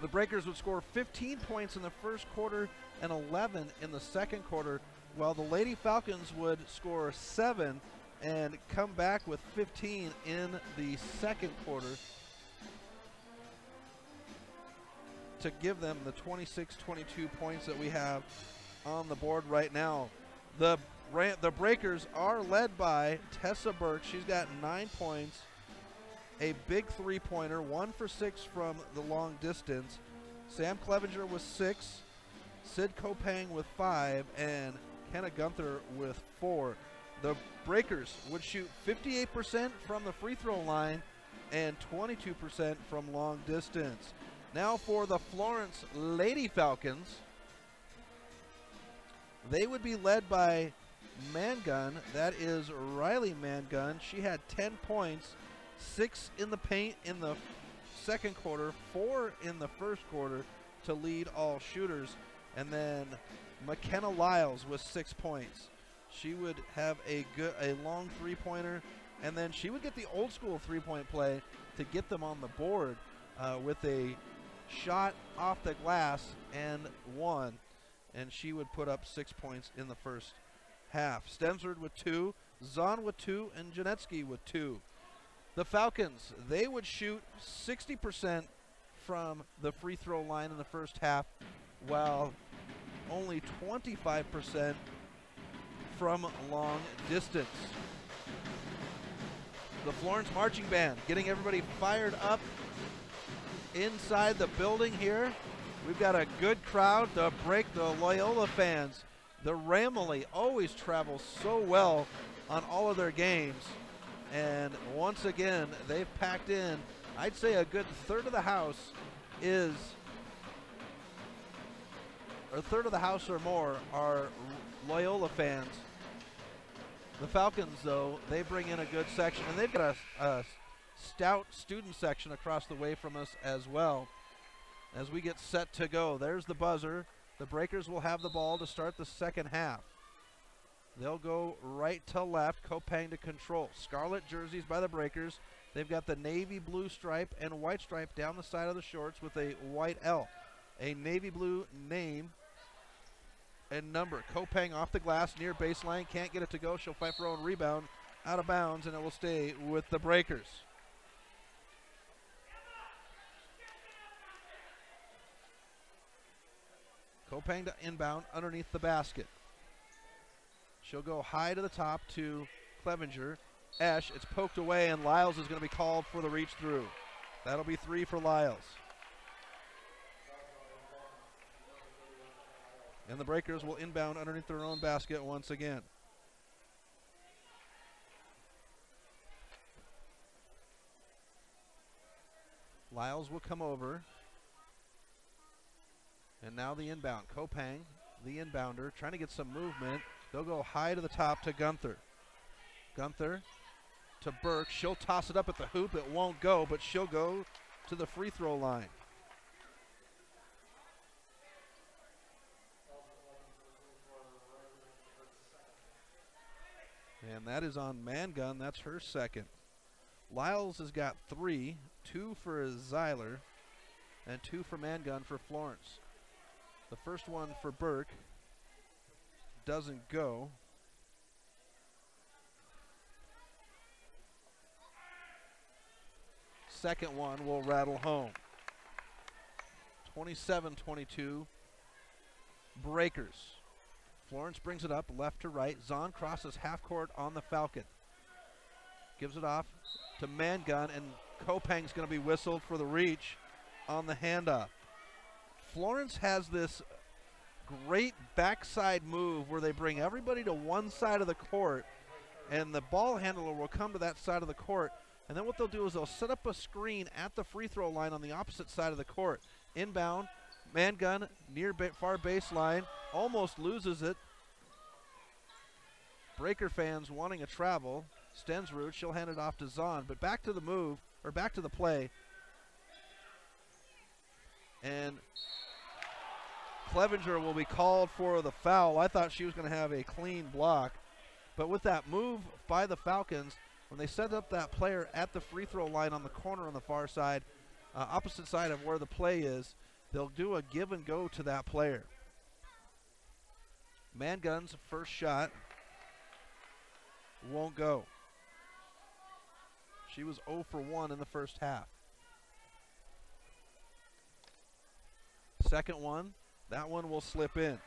The Breakers would score 15 points in the first quarter and 11 in the second quarter, while the Lady Falcons would score 7 and come back with 15 in the second quarter to give them the 26-22 points that we have on the board right now. The Breakers are led by Tessa Burke. She's got 9 points, a big three-pointer, 1 for 6 from the long distance. Sam Clevenger with 6, Sid Kopang with 5, and Kenna Gunther with 4. The Breakers would shoot 58% from the free throw line and 22% from long distance. Now for the Florence Lady Falcons, they would be led by Mangun. That is Riley Mangun. She had 10 points, 6 in the paint in the second quarter, 4 in the first quarter to lead all shooters. And then McKenna Lyles with 6 points. She would have a long three-pointer, and then she would get the old school three-point play to get them on the board with a shot off the glass and 1, and she would put up 6 points in the first half. Stensrud with 2, Zahn with 2, and Janetsky with 2. The Falcons, they would shoot 60% from the free throw line in the first half, while only 25% from long distance. The Florence Marching Band getting everybody fired up inside the building here. We've got a good crowd to break the Loyola fans. The Ramley always travels so well on all of their games. And once again, they've packed in, I'd say a good third of the house is, or a third of the house or more are Loyola fans. The Falcons, though, they bring in a good section, and they've got a stout student section across the way from us as well. As we get set to go, there's the buzzer. The Breakers will have the ball to start the second half. They'll go right to left, Kopang to control. Scarlet jerseys by the Breakers. They've got the navy blue stripe and white stripe down the side of the shorts with a white L. A navy blue name and number. Kopang off the glass near baseline, can't get it to go. She'll fight for her own rebound, out of bounds, and it will stay with the Breakers. Kopang to inbound underneath the basket. She'll go high to the top to Clevenger. Esch, it's poked away, and Lyles is going to be called for the reach through. That'll be 3 for Lyles. And the Breakers will inbound underneath their own basket once again. Lyles will come over. And now the inbound. Kopang, the inbounder, trying to get some movement. They'll go high to the top to Gunther. Gunther to Burke. She'll toss it up at the hoop. It won't go, but she'll go to the free throw line. And that is on Mangun. That's her second. Lyles has got 3, 2 for Zeiler, and 2 for Mangun for Florence. The first one for Burke doesn't go. Second one will rattle home. 27-22 Breakers. Florence brings it up left to right. Zahn crosses half court on the Falcon. Gives it off to Mangun, and Kopang's going to be whistled for the reach on the handoff. Florence has this great backside move where they bring everybody to one side of the court, and the ball handler will come to that side of the court, and then what they'll do is they'll set up a screen at the free throw line on the opposite side of the court. Inbound, Mangun near far baseline, almost loses it. Breaker fans wanting a travel. Stensrud, she'll hand it off to Zahn, but back to the move, or back to the play. And Clevenger will be called for the foul. I thought she was going to have a clean block, but with that move by the Falcons, when they set up that player at the free throw line on the corner on the far side, opposite side of where the play is, they'll do a give and go to that player. Mangun's first shot won't go. She was 0 for 1 in the first half. Second one, that one will slip in.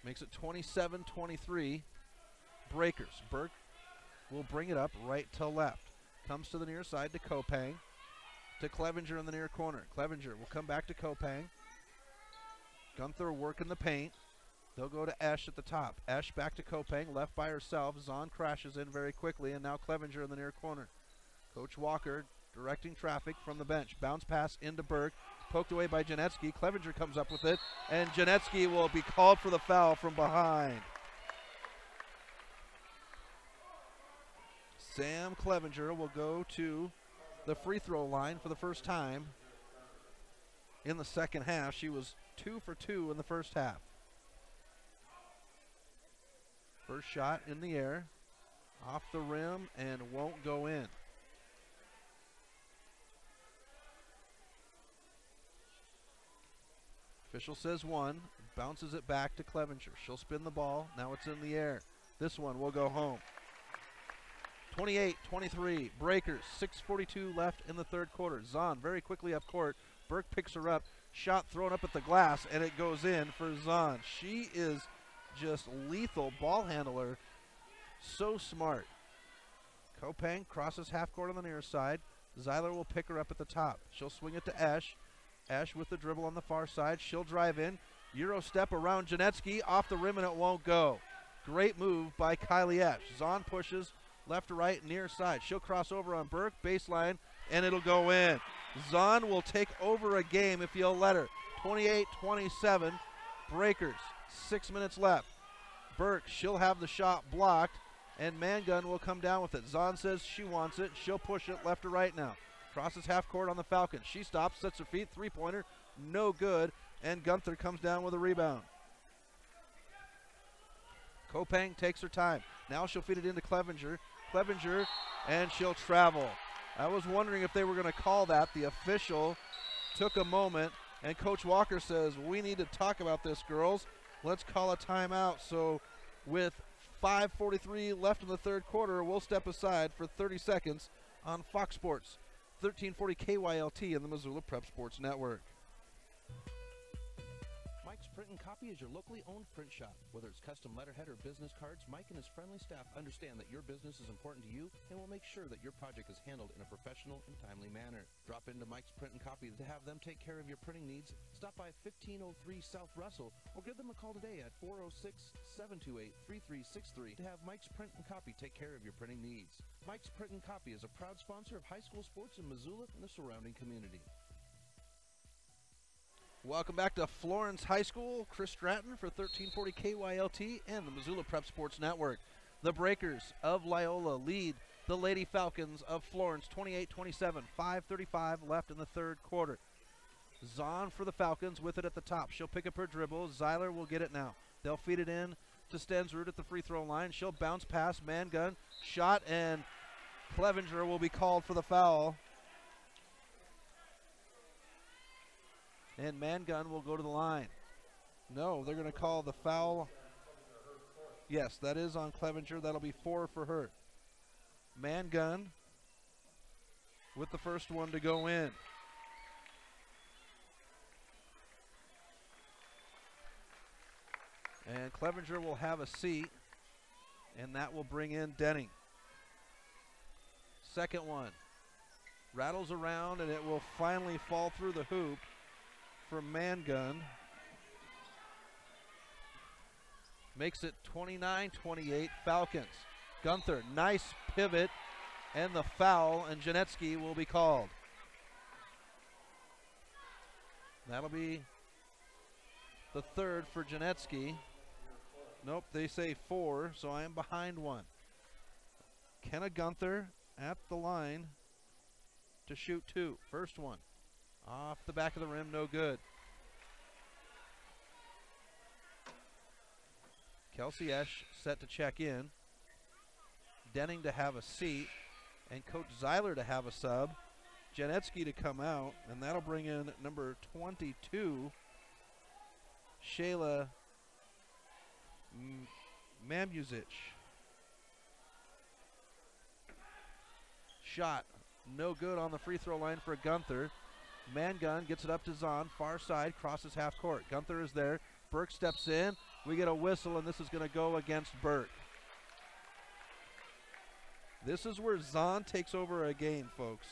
Makes it 27-23. Breakers. Burke will bring it up right to left. Comes to the near side to Kopang. To Clevenger in the near corner. Clevenger will come back to Kopang. Gunther working the paint. They'll go to Esch at the top. Esch back to Kopang, left by herself. Zahn crashes in very quickly, and now Clevenger in the near corner. Coach Walker directing traffic from the bench. Bounce pass into Burke. Poked away by Janetsky. Clevenger comes up with it, and Janetsky will be called for the foul from behind. Sam Clevenger will go to the free throw line for the first time in the second half. She was 2 for 2 in the first half. First shot in the air, off the rim, and won't go in. Official says 1, bounces it back to Clevenger. She'll spin the ball, now it's in the air. This one will go home. 28-23, Breakers, 6:42 left in the third quarter. Zahn very quickly up court. Burke picks her up, shot thrown up at the glass, and it goes in for Zahn. She is just lethal ball handler, so smart. Kopang crosses half court on the near side. Zeiler will pick her up at the top. She'll swing it to Esch. Esch with the dribble on the far side. She'll drive in. Euro step around Janetsky, off the rim, and it won't go. Great move by Kylie Esch. Zahn pushes left to right, near side. She'll cross over on Burke, baseline, and it'll go in. Zahn will take over a game if you'll let her. 28-27, Breakers. 6 minutes left. Burke, she'll have the shot blocked, and Mangun will come down with it. Zahn says she wants it. She'll push it left to right now. Crosses half court on the Falcons. She stops, sets her feet, three-pointer, no good, and Gunther comes down with a rebound. Kopang takes her time. Now she'll feed it into Clevenger. Clevenger, and she'll travel. I was wondering if they were going to call that. The official took a moment, and Coach Walker says, we need to talk about this, girls. Let's call a timeout. So with 5:43 left in the third quarter, we'll step aside for 30 seconds on Fox Sports, 1340 KYLT and the Missoula Prep Sports Network. Mike's Print and Copy is your locally owned print shop. Whether it's custom letterhead or business cards, Mike and his friendly staff understand that your business is important to you and will make sure that your project is handled in a professional and timely manner. Drop into Mike's Print and Copy to have them take care of your printing needs. Stop by 1503 South Russell or give them a call today at 406-728-3363 to have Mike's Print and Copy take care of your printing needs. Mike's Print and Copy is a proud sponsor of high school sports in Missoula and the surrounding community. Welcome back to Florence High School. Chris Stratton for 1340 KYLT and the Missoula Prep Sports Network. The Breakers of Loyola lead the Lady Falcons of Florence 28-27, 5:35 left in the third quarter. Zahn for the Falcons with it at the top. She'll pick up her dribble. Zeiler will get it now. They'll feed it in to Stensrud at the free throw line. She'll bounce past Mangun. Shot, and Clevenger will be called for the foul. And Mangun will go to the line. No, they're going to call the foul. Yes, that is on Clevenger. That'll be 4 for her. Mangun with the first one to go in. Clevenger will have a seat, and that will bring in Denning. Second one. Rattles around, and it will finally fall through the hoop for Mangun. Makes it 29-28 Falcons. Gunther, nice pivot, and the foul, and Janetsky will be called. That'll be the third for Janetsky. Nope, they say 4, so I am behind 1. Kenna Gunther at the line to shoot 2. First one, off the back of the rim, no good. Kelsey Esch set to check in. Denning to have a seat, and Coach Zeiler to have a sub. Janetsky to come out, and that'll bring in number 22, Shayla Mamuzic. Shot, no good on the free throw line for Gunther. Mangun gets it up to Zahn, far side, crosses half court. Gunther is there, Burke steps in. We get a whistle, and this is going to go against Burke. This is where Zahn takes over a game, folks.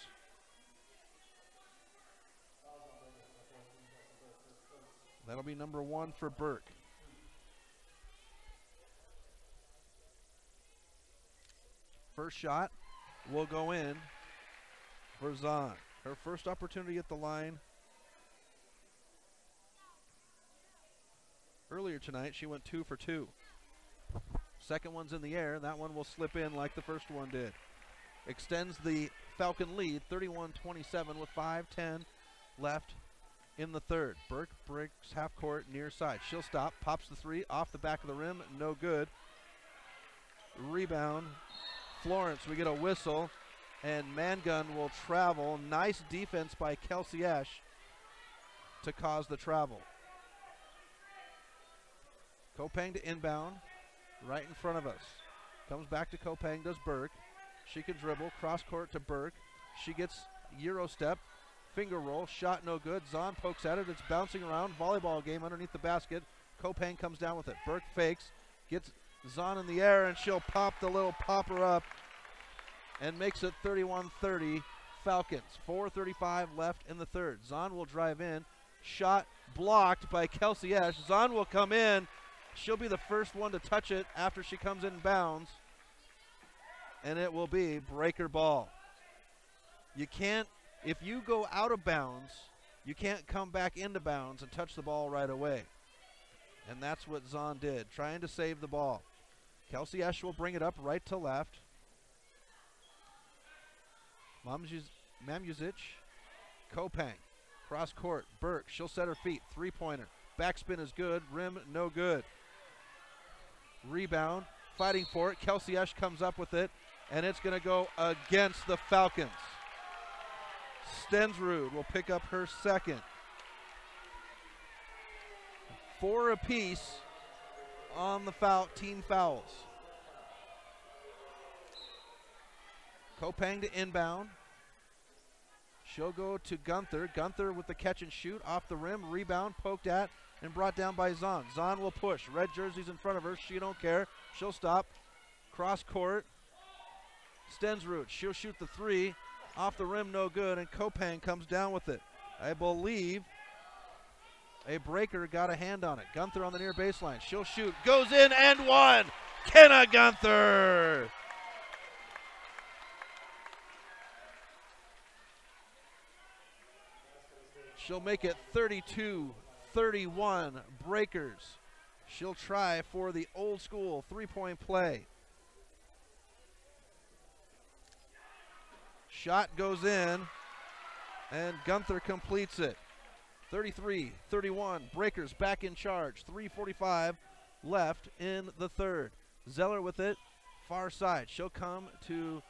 That'll be number 1 for Burke. First shot will go in for Zahn. Her first opportunity at the line. Earlier tonight, she went 2 for 2. Second one's in the air. That one will slip in like the first one did. Extends the Falcon lead, 31-27 with 5:10 left in the third. Burke breaks half court near side. She'll stop, pops the 3 off the back of the rim, no good. Rebound, Florence, we get a whistle, and Mangun will travel. Nice defense by Kelsey Esch to cause the travel. Kopang to inbound, right in front of us. Comes back to Kopang, does Burke. She can dribble, cross court to Burke. She gets Euro step, finger roll, shot no good. Zahn pokes at it, it's bouncing around. Volleyball game underneath the basket. Kopang comes down with it. Burke fakes, gets Zahn in the air, and she'll pop the little popper up and makes it 31-30 Falcons. 4:35 left in the third. Zahn will drive in. Shot blocked by Kelsey Esch. Zahn will come in. She'll be the first one to touch it after she comes in bounds. And it will be breaker ball. You can't, if you go out of bounds, you can't come back into bounds and touch the ball right away. And that's what Zahn did, trying to save the ball. Kelsey Esch will bring it up right to left. Mamuzic, Kopang, cross court, Burke, she'll set her feet, 3-pointer. Backspin is good, rim no good. Rebound, fighting for it. Kelsey Esch comes up with it, and it's going to go against the Falcons. Stensrud will pick up her second. 4 apiece on the team fouls. Kopang to inbound. She'll go to Gunther. Gunther with the catch and shoot off the rim. Rebound poked at and brought down by Zahn. Zahn will push. Red jersey's in front of her. She don't care. She'll stop. Cross court. Stensrud. She'll shoot the 3. Off the rim, no good. And Kopang comes down with it. I believe a breaker got a hand on it. Gunther on the near baseline. She'll shoot. Goes in and 1. Kenna Gunther. She'll make it 32-31 Breakers. She'll try for the old school 3-point play. Shot goes in, and Gunther completes it. 33-31, Breakers back in charge. 3:45 left in the third. Zeller with it, far side. She'll come to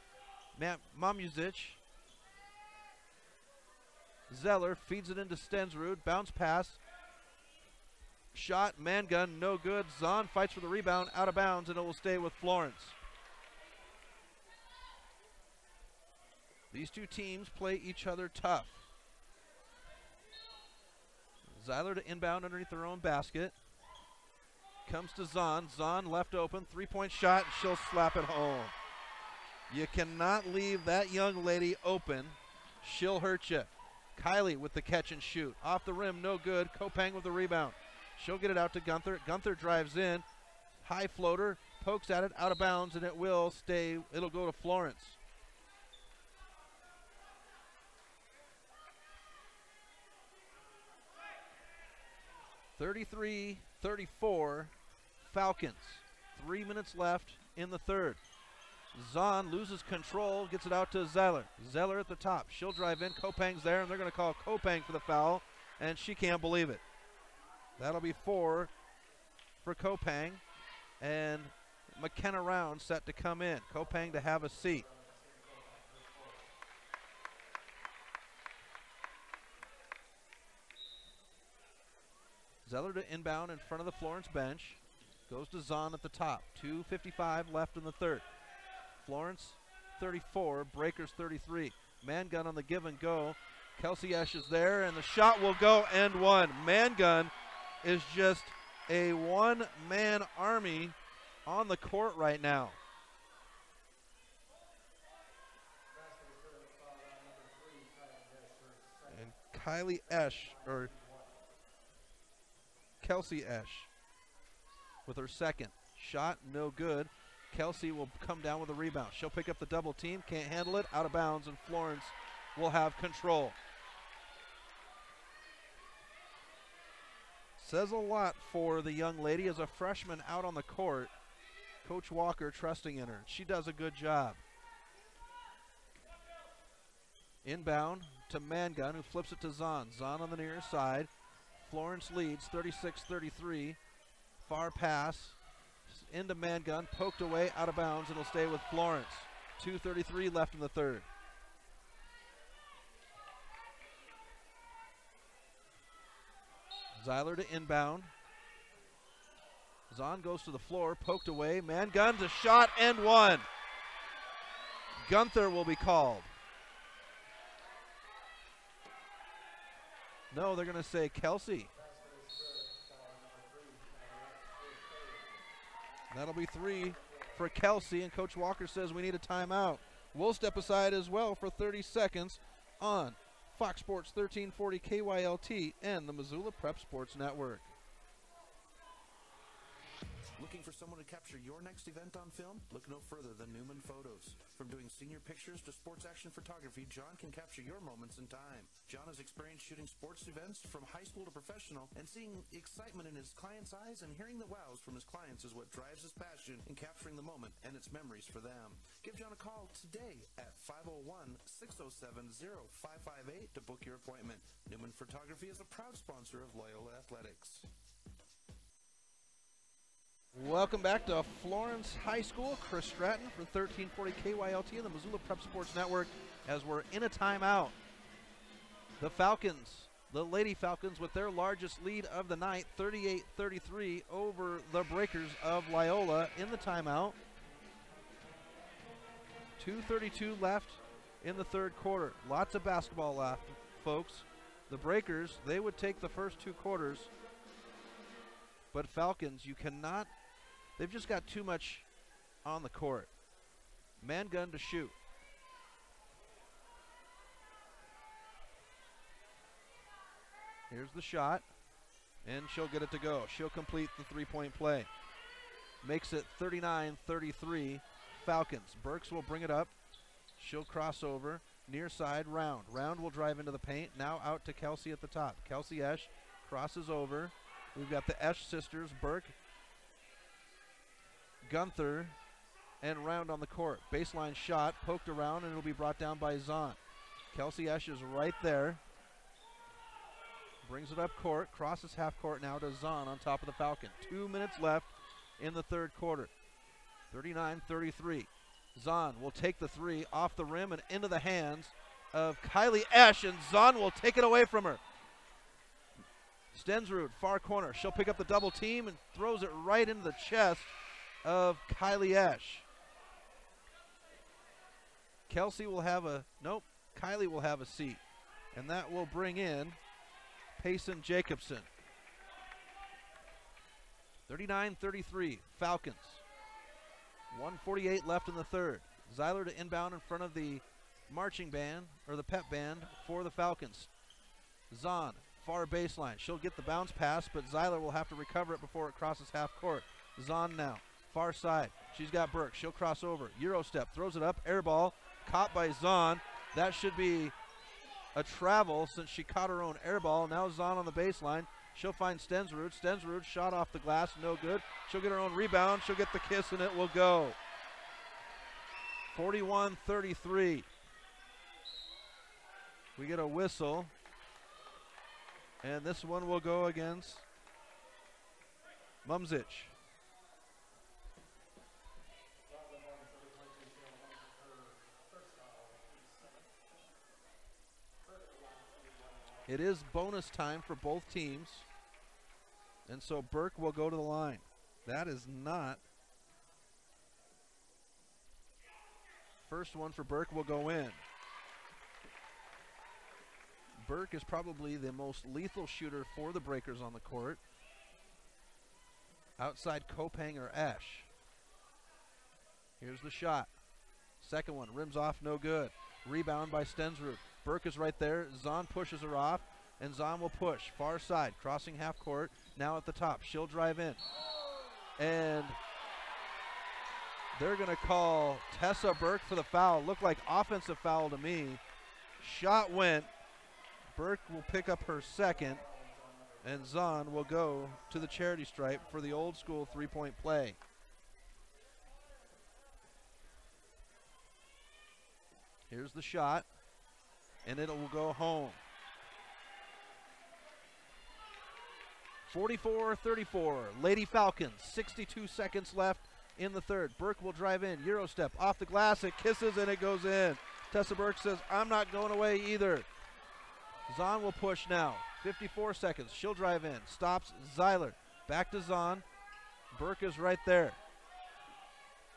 Mamuzic. Zeller feeds it into Stensrud. Bounce pass. Shot, Mangun, no good. Zahn fights for the rebound, out of bounds, and it will stay with Florence. These two teams play each other tough. Zeiler to inbound underneath their own basket. comes to Zahn. Zahn left open, three-point shot, and she'll slap it home. You cannot leave that young lady open. She'll hurt you. Kylie with the catch and shoot. Off the rim, no good. Kopang with the rebound. She'll get it out to Gunther. Gunther drives in. High floater, pokes at it, out of bounds, and it will stay. It'll go to Florence. (33-34) Falcons. 3 minutes left in the third. Zahn loses control, gets it out to Zeller. Zeller at the top. She'll drive in. Kopang's there, and they're going to call Kopang for the foul, and she can't believe it. That'll be 4 for Kopang, and McKenna Round set to come in. Kopang to have a seat. Zeller to inbound in front of the Florence bench. Goes to Zahn at the top. 2:55 left in the third. Florence 34, Breakers 33. Man gun on the give and go. Kelsey Esch is there, and the shot will go and one. Man gun is just a one-man army on the court right now. And Kylie Esch, or Kelsey Esch, with her second. Shot no good. Kelsey will come down with a rebound. She'll pick up the double team, can't handle it, out of bounds, and Florence will have control. Says a lot for the young lady as a freshman out on the court. Coach Walker trusting in her. She does a good job. Inbound to Mangun, who flips it to Zahn. Zahn on the near side. Florence leads 36-33. Far pass into Mangun, poked away, out of bounds, and it'll stay with Florence. 2:33 left in the third. Zeiler to inbound. Zahn goes to the floor, poked away. Mangun to shot and one. Gunther will be called. No, they're going to say Kelsey. That'll be 3 for Kelsey, and Coach Walker says we need a timeout. We'll step aside as well for 30 seconds on Fox Sports 1340 KYLT and the Missoula Prep Sports Network. Looking for someone to capture your next event on film? Look no further than Newman Photos. From doing senior pictures to sports action photography, John can capture your moments in time. John has experience shooting sports events from high school to professional, and seeing excitement in his clients' eyes and hearing the wows from his clients is what drives his passion in capturing the moment and its memories for them. Give John a call today at 501-607-0558 to book your appointment. Newman Photography is a proud sponsor of Loyola Athletics. Welcome back to Florence High School. Chris Stratton for 1340 KYLT and the Missoula Prep Sports Network as we're in a timeout. The Falcons, the Lady Falcons, with their largest lead of the night, 38-33 over the Breakers of Loyola in the timeout. 2:32 left in the third quarter. Lots of basketball left, folks. The Breakers, they would take the first 2 quarters, but Falcons, you cannot. They've just got too much on the court. Mangun to shoot. Here's the shot, and she'll get it to go. She'll complete the three-point play. Makes it 39-33 Falcons. Burks will bring it up. She'll cross over. Near side, Round. Round will drive into the paint. Now out to Kelsey at the top. Kelsey Esch crosses over. We've got the Esch sisters, Burke, Gunther, and Round on the court. Baseline shot, poked around, and it'll be brought down by Zahn. Kelsey Esch is right there. Brings it up court, crosses half court now to Zahn on top of the Falcon. 2 minutes left in the third quarter. 39-33. Zahn will take the three off the rim and into the hands of Kylie Esch, and Zahn will take it away from her. Stensrud, far corner. She'll pick up the double team and throws it right into the chest of Kylie Esch. Kelsey will have a, nope, Kylie will have a seat. And that will bring in Payson Jacobson. 39-33, Falcons. 1:48 left in the third. Zeiler to inbound in front of the marching band, or the pep band, for the Falcons. Zahn, far baseline. She'll get the bounce pass, but Zeiler will have to recover it before it crosses half court. Zahn now, far side. She's got Burke. She'll cross over. Euro step, throws it up, air ball, caught by Zahn. That should be a travel since she caught her own air ball. Now Zahn on the baseline. She'll find Stensrud. Stensrud shot off the glass, no good. She'll get her own rebound. She'll get the kiss, and it will go. 41-33. We get a whistle, and this one will go against Mumsic. It is bonus time for both teams, and so Burke will go to the line. That is not. First one for Burke will go in. Burke is probably the most lethal shooter for the Breakers on the court. Outside Kopang or Esch. Here's the shot. Second one, rims off, no good. Rebound by Stensrud. Burke is right there. Zahn pushes her off, and Zahn will push. Far side, crossing half court. Now at the top, she'll drive in. And they're going to call Tessa Burke for the foul. Looked like offensive foul to me. Shot went. Burke will pick up her second, and Zahn will go to the charity stripe for the old school three-point play. Here's the shot, and it will go home. 44-34, Lady Falcons, 62 seconds left in the third. Burke will drive in, Euro step, off the glass, it kisses, and it goes in. Tessa Burke says, I'm not going away either. Zahn will push now, 54 seconds, she'll drive in, stops Zeiler, back to Zahn. Burke is right there.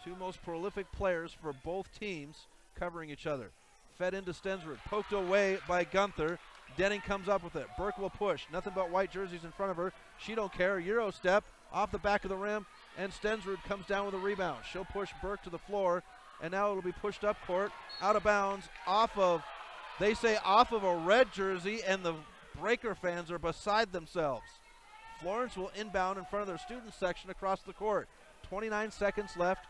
Two most prolific players for both teams covering each other. Fed into Stensrud, poked away by Gunther. Denning comes up with it. Burke will push, nothing but white jerseys in front of her. She don't care, Euro step, off the back of the rim, and Stensrud comes down with a rebound. She'll push Burke to the floor, and now it'll be pushed up court, out of bounds, off of, they say off of a red jersey, and the Breaker fans are beside themselves. Florence will inbound in front of their student section across the court. 29 seconds left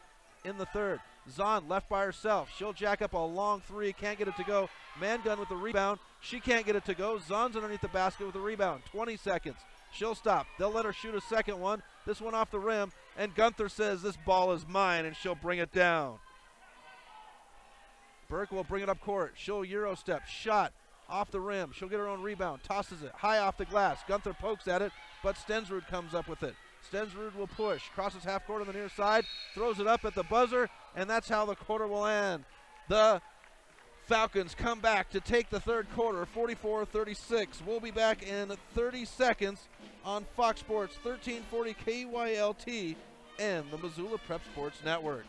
in the third. Zahn left by herself. She'll jack up a long three, can't get it to go. Mangun with the rebound. She can't get it to go. Zahn's underneath the basket with the rebound. 20 seconds. She'll stop. They'll let her shoot a second one. This one off the rim, and Gunther says this ball is mine, and she'll bring it down. Burke will bring it up court. She'll Euro step. Shot off the rim. She'll get her own rebound. Tosses it high off the glass. Gunther pokes at it, but Stensrud comes up with it. Stensrud will push. Crosses half court on the near side. Throws it up at the buzzer, and that's how the quarter will end. The Falcons come back to take the third quarter, 44-36. We'll be back in 30 seconds on Fox Sports 1340 KYLT and the Missoula Prep Sports Network.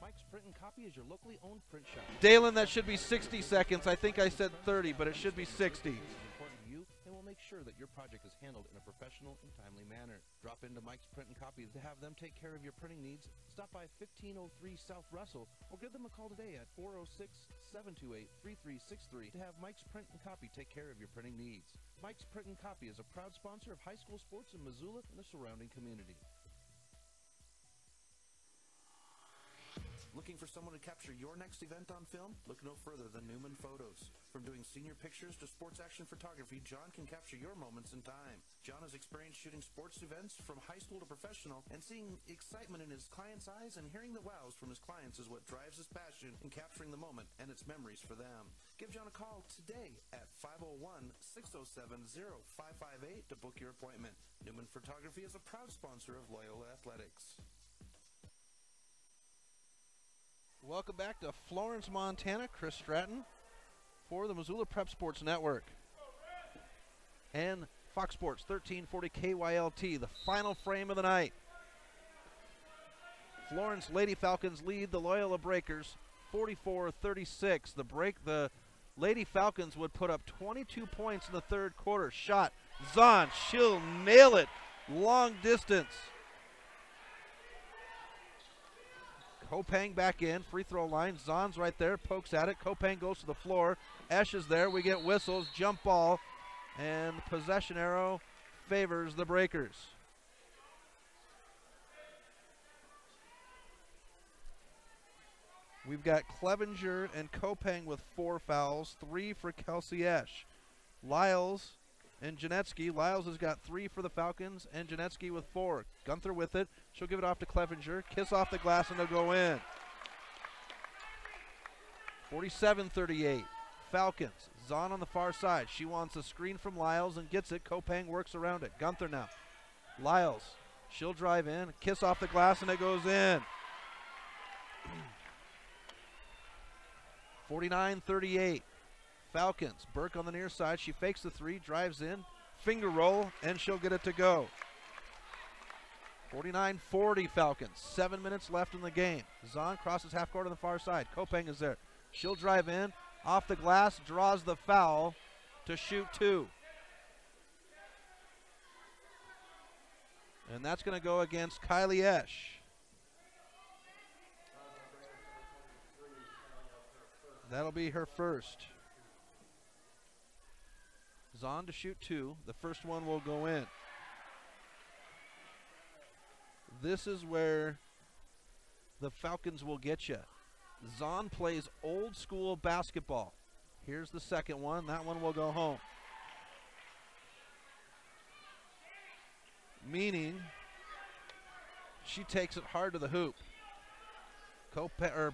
Mike's Print and Copy is your locally owned print shop. Dalen, that should be 60 seconds. I think I said 30, but it should be 60. It's important to you, and we'll make sure that your project is handled in a professional and timely manner. Drop into Mike's Print and Copy to have them take care of your printing needs. Stop by 1503 South Russell, or give them a call today at 406-728-3363 to have Mike's Print and Copy take care of your printing needs. Mike's Print and Copy is a proud sponsor of high school sports in Missoula and the surrounding community. Looking for someone to capture your next event on film? Look no further than Newman Photos. From doing senior pictures to sports action photography, John can capture your moments in time. John has experience shooting sports events from high school to professional, and seeing excitement in his clients' eyes and hearing the wows from his clients is what drives his passion in capturing the moment and its memories for them. Give John a call today at 501-607-0558 to book your appointment. Newman Photography is a proud sponsor of Loyola Athletics. Welcome back to Florence, Montana. Chris Stratton for the Missoula Prep Sports Network and Fox Sports 1340 KYLT, the final frame of the night. Florence Lady Falcons lead the Loyola Breakers 44-36. The Lady Falcons would put up 22 points in the third quarter. Shot Zahn, she'll nail it. Long distance. Kopang back in, free throw line. Zahn's right there, pokes at it. Kopang goes to the floor. Esch is there. We get whistles, jump ball, and the possession arrow favors the Breakers. We've got Clevenger and Kopang with 4 fouls, 3 for Kelsey Esch. Lyles and Janetsky. Lyles has got 3 for the Falcons, and Janetsky with 4. Gunther with it. She'll give it off to Clevenger. Kiss off the glass, and they'll go in. 47-38. Falcons. Zahn on the far side. She wants a screen from Lyles and gets it. Kopang works around it. Gunther now. Lyles. She'll drive in. Kiss off the glass, and it goes in. 49-38. Falcons. Burke on the near side. She fakes the 3, drives in, finger roll, and she'll get it to go. 49-40 Falcons. 7 minutes left in the game. Zahn crosses half court on the far side. Kopang is there. She'll drive in, off the glass, draws the foul to shoot 2. And that's going to go against Kylie Esch. That'll be her first. Zahn to shoot 2. The first one will go in. This is where the Falcons will get you. Zahn plays old school basketball. Here's the second one. That one will go home. Meaning she takes it hard to the hoop.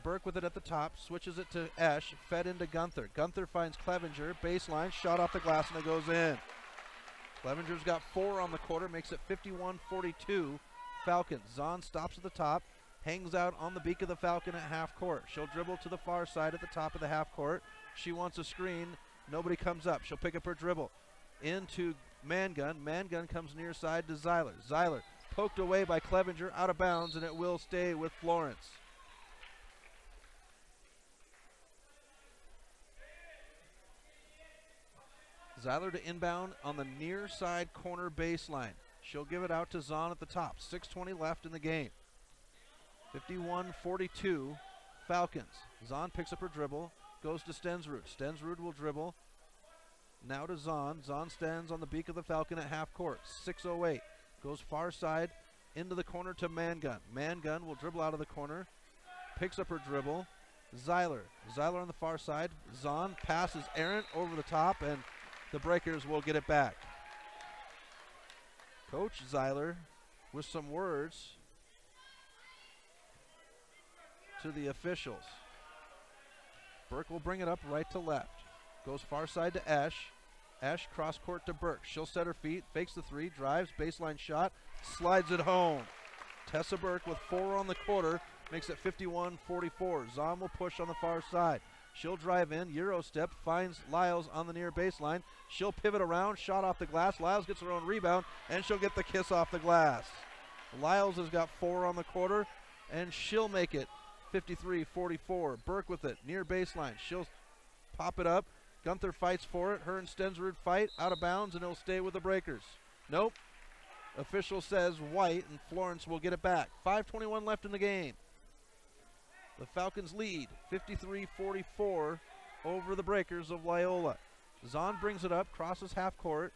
Burke with it at the top, switches it to Esch, fed into Gunther. Gunther finds Clevenger, baseline, shot off the glass, and it goes in. Clevenger's got 4 on the quarter, makes it 51-42 Falcons. Zahn stops at the top, hangs out on the beak of the Falcon at half court. She'll dribble to the far side at the top of the half court. She wants a screen. Nobody comes up. She'll pick up her dribble. Into Mangun. Mangun comes near side to Zeiler. Zeiler poked away by Clevenger, out of bounds, and it will stay with Florence. Zeiler to inbound on the near side corner baseline. She'll give it out to Zahn at the top. 6:20 left in the game. 51-42 Falcons. Zahn picks up her dribble, goes to Stensrud. Stensrud will dribble. Now to Zahn. Zahn stands on the beak of the Falcon at half court. 6:08. Goes far side into the corner to Mangun. Mangun will dribble out of the corner. Picks up her dribble. Zeiler. Zeiler on the far side. Zahn passes errant over the top, and the Breakers will get it back. Coach Zeiler with some words to the officials. Burke will bring it up right to left. Goes far side to Esch. Esch cross court to Burke. She'll set her feet, fakes the 3, drives, baseline shot, slides it home. Tessa Burke with 4 on the quarter makes it 51-44. Zahn will push on the far side. She'll drive in, Euro step, finds Lyles on the near baseline. She'll pivot around, shot off the glass. Lyles gets her own rebound, and she'll get the kiss off the glass. Lyles has got 4 on the quarter, and she'll make it 53-44. Burke with it, near baseline. She'll pop it up. Gunther fights for it. Her and Stensrud fight, out of bounds, and it'll stay with the Breakers. Nope. Official says white, and Florence will get it back. 5:21 left in the game. The Falcons lead 53-44 over the Breakers of Loyola. Zahn brings it up, crosses half court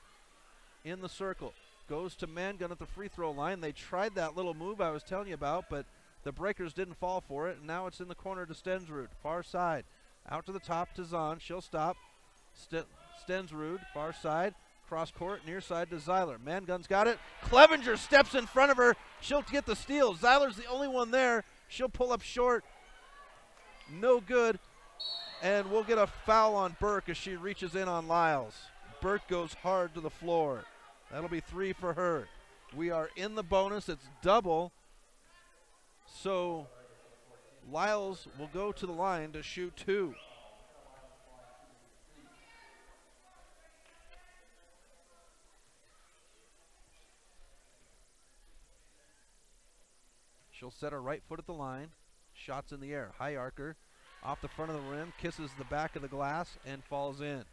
in the circle. Goes to Mangun at the free throw line. They tried that little move I was telling you about, but the Breakers didn't fall for it, and now it's in the corner to Stensrud. Far side. Out to the top to Zahn. She'll stop. Stensrud, far side. Cross court, near side to Zeiler. Mangun's got it. Clevenger steps in front of her. She'll get the steal. Zeiler's the only one there. She'll pull up short. No good. And we'll get a foul on Burke as she reaches in on Lyles. Burke goes hard to the floor. That'll be 3 for her. We are in the bonus. It's double. So Lyles will go to the line to shoot 2. She'll set her right foot at the line. Shots in the air. High arcer. Off the front of the rim. Kisses the back of the glass and falls in.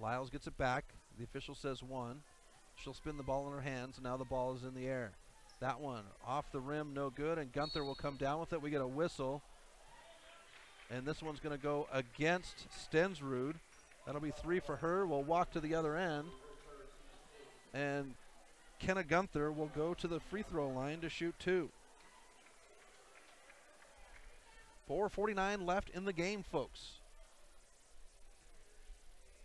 Lyles gets it back. The official says 1. She'll spin the ball in her hands, and now the ball is in the air. That one off the rim, no good, and Gunther will come down with it. We get a whistle, and this one's going to go against Stensrud. That'll be 3 for her. We'll walk to the other end, and Kenna Gunther will go to the free throw line to shoot 2. 4:49 left in the game, folks.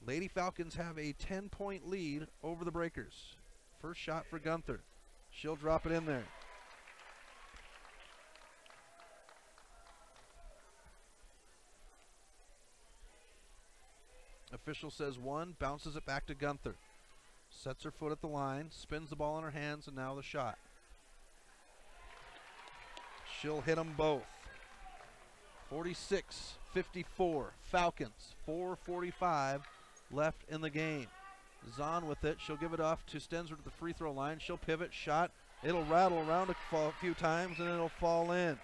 Lady Falcons have a 10-point lead over the Breakers. First shot for Gunther. She'll drop it in there. Official says 1, bounces it back to Gunther. Sets her foot at the line, spins the ball in her hands, and now the shot. She'll hit them both. 46-54, Falcons. 4:45 left in the game. Zahn with it. She'll give it off to Stensrud at the free throw line. She'll pivot, shot. It'll rattle around a few times, and it'll fall in.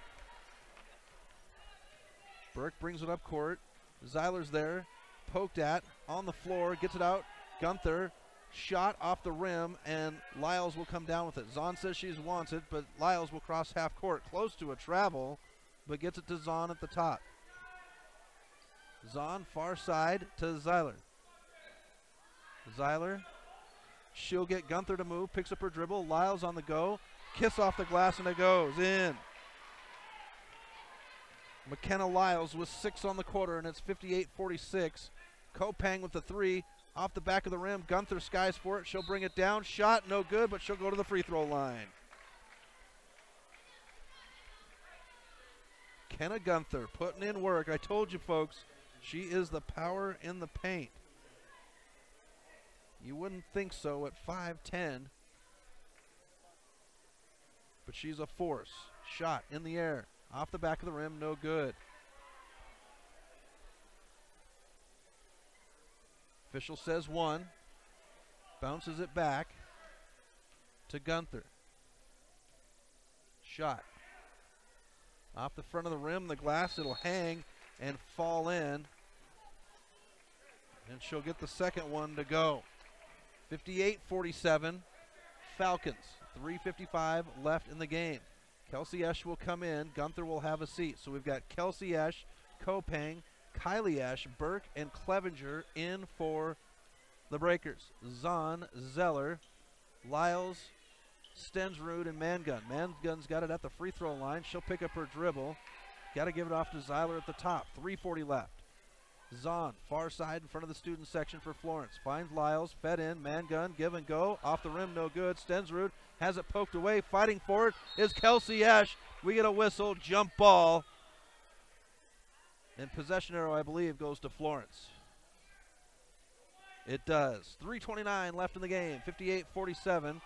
Burke brings it up court. Zeiler's there, poked at, on the floor, gets it out. Gunther, shot off the rim, and Lyles will come down with it. Zahn says she wants it, but Lyles will cross half court, close to a travel, but gets it to Zahn at the top. Zahn, far side to Zeiler. Zeiler, she'll get Gunther to move, picks up her dribble. Lyles on the go, kiss off the glass, and it goes in. McKenna Lyles with 6 on the quarter, and it's 58-46. Kopang with the 3 off the back of the rim. Gunther skies for it. She'll bring it down. Shot no good, but she'll go to the free throw line. Kenna Gunther putting in work. I told you, folks, she is the power in the paint. You wouldn't think so at 5'10", but she's a force. Shot in the air, off the back of the rim, no good. Official says 1, bounces it back to Gunther. Shot. Off the front of the rim, the glass, it'll hang and fall in. And she'll get the second one to go. 58-47, Falcons. 3:55 left in the game. Kelsey Esch will come in. Gunther will have a seat. So we've got Kelsey Esch, Kopang, Kylie Esch, Burke, and Clevenger in for the Breakers. Zahn, Zeller, Lyles, Stensrud, and Mangun. Mangun's got it at the free throw line. She'll pick up her dribble. Got to give it off to Zeiler at the top. 3:40 left. Zahn, far side in front of the student section for Florence. Finds Lyles, fed in, Mangun, give and go. Off the rim, no good. Stensrud has it poked away. Fighting for it is Kelsey Esch. We get a whistle, jump ball. And possession arrow, I believe, goes to Florence. It does. 3:29 left in the game. 58-47.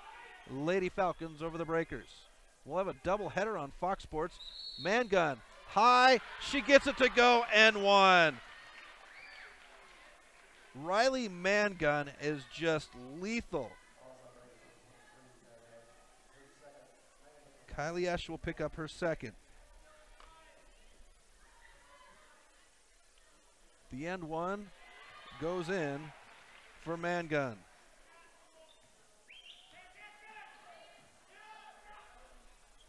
Lady Falcons over the Breakers. We'll have a doubleheader on Fox Sports. Mangun, high. She gets it to go and 1. Riley Mangun is just lethal. Kylie Esch will pick up her second. The end one goes in for Mangun.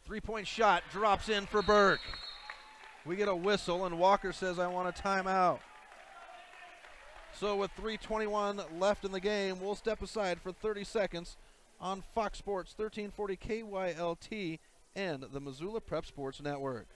Three-point shot drops in for Burke. We get a whistle, and Walker says, I want a timeout. So with 3:21 left in the game, we'll step aside for 30 seconds on Fox Sports 1340 KYLT and the Missoula Prep Sports Network.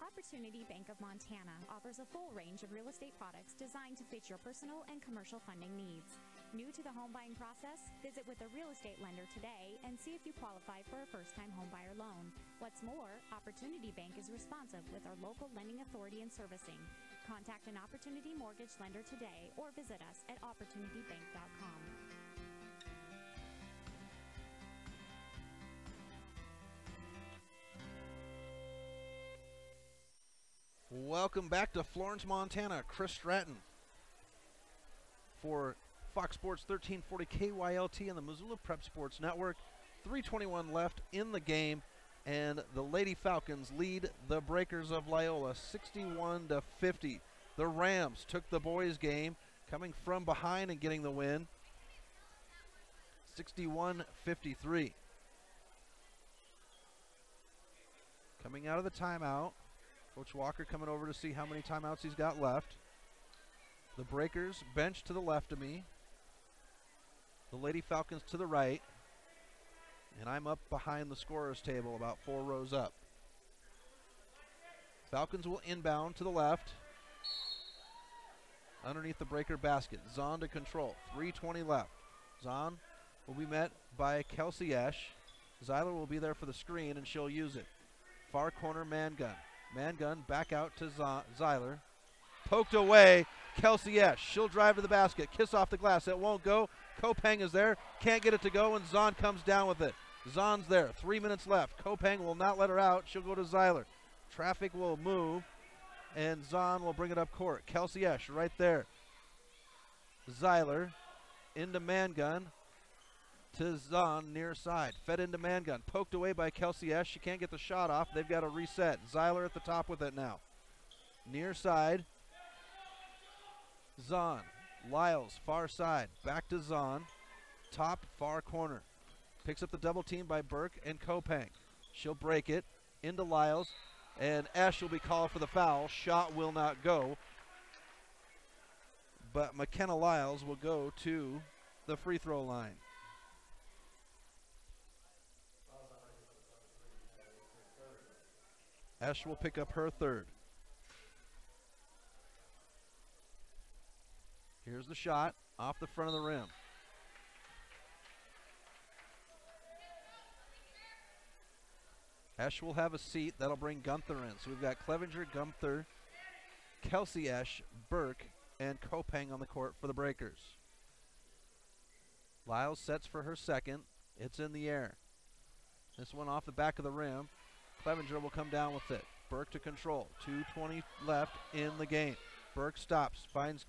Opportunity Bank of Montana offers a full range of real estate products designed to fit your personal and commercial funding needs. New to the home buying process? Visit with a real estate lender today and see if you qualify for a first-time homebuyer loan. What's more, Opportunity Bank is responsive with our local lending authority and servicing. Contact an Opportunity Mortgage lender today or visit us at opportunitybank.com. Welcome back to Florence, Montana. Chris Stratton for Fox Sports 1340 KYLT and the Missoula Prep Sports Network. 3:21 left in the game, and the Lady Falcons lead the Breakers of Loyola 61-50. The Rams took the boys' game, coming from behind and getting the win. 61-53. Coming out of the timeout. Coach Walker coming over to see how many timeouts he's got left. The Breakers bench to the left of me. The Lady Falcons to the right. And I'm up behind the scorer's table, about 4 rows up. Falcons will inbound to the left. Underneath the Breaker basket. Zahn to control. 3:20 left. Zahn will be met by Kelsey Esch. Zeiler will be there for the screen, and she'll use it. Far corner man gun. Man gun back out to Zeiler. Poked away. Kelsey Esch. She'll drive to the basket. Kiss off the glass. It won't go. Kopang is there. Can't get it to go, and Zahn comes down with it. Zahn's there. 3 minutes left. Kopang will not let her out. She'll go to Zeiler. Traffic will move, and Zahn will bring it up court. Kelsey Esch right there. Zeiler into man gun to Zahn near side. Fed into man gun. Poked away by Kelsey Esch. She can't get the shot off. They've got to reset. Zeiler at the top with it now. Near side. Zahn. Lyles, far side. Back to Zahn. Top far corner. Picks up the double team by Burke and Kopang. She'll break it into Lyles, and Esch will be called for the foul. Shot will not go, but McKenna Lyles will go to the free throw line. Esch will pick up her third. Here's the shot off the front of the rim. Esch will have a seat. That'll bring Gunther in. So we've got Clevenger, Gunther, Kelsey Esch, Burke, and Kopang on the court for the Breakers. Lyles sets for her second. It's in the air. This one off the back of the rim. Clevenger will come down with it. Burke to control. 2:20 left in the game. Burke stops. Finds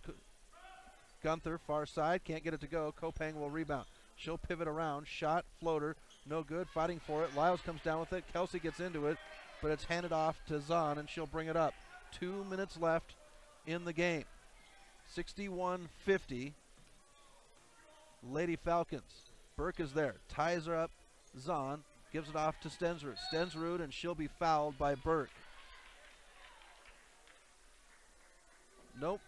Gunther, far side. Can't get it to go. Kopang will rebound. She'll pivot around. Shot, floater. No good. Fighting for it. Lyles comes down with it. Kelsey gets into it, but it's handed off to Zahn, and she'll bring it up. 2 minutes left in the game. 61-50. Lady Falcons. Burke is there. Ties her up. Zahn gives it off to Stensrud. Stensrud, and she'll be fouled by Burke. Nope.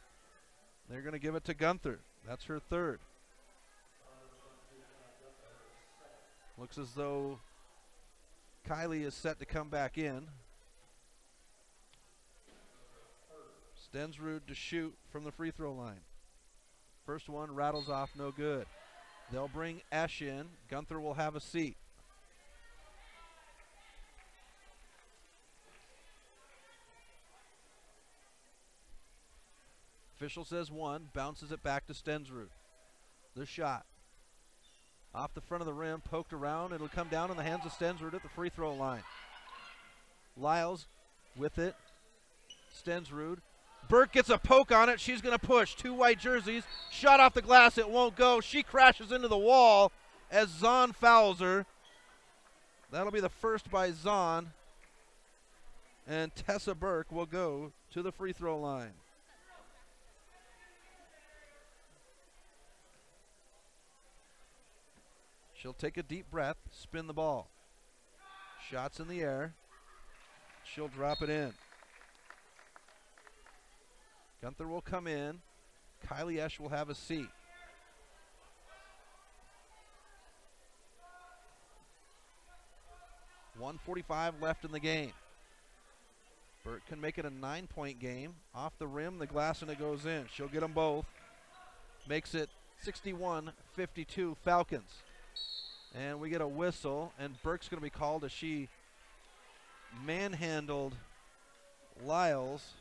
They're going to give it to Gunther. That's her third. Looks as though Kylie is set to come back in. Stensrud to shoot from the free throw line. First one rattles off, no good. They'll bring Esch in. Gunther will have a seat. Official says one, bounces it back to Stensrud. The shot. Off the front of the rim, poked around. It'll come down in the hands of Stensrud at the free throw line. Lyles with it. Stensrud. Burke gets a poke on it. She's going to push. 2 white jerseys. Shot off the glass. It won't go. She crashes into the wall as Zahn fouls her. That'll be the first by Zahn. And Tessa Burke will go to the free throw line. She'll take a deep breath, spin the ball. Shots in the air. She'll drop it in. Gunther will come in. Kylie Esch will have a seat. .145 left in the game. Burke can make it a 9-point game. Off the rim, the glass, and it goes in. She'll get them both. Makes it 61-52 Falcons. And we get a whistle, and Burke's going to be called as she manhandled Lyles.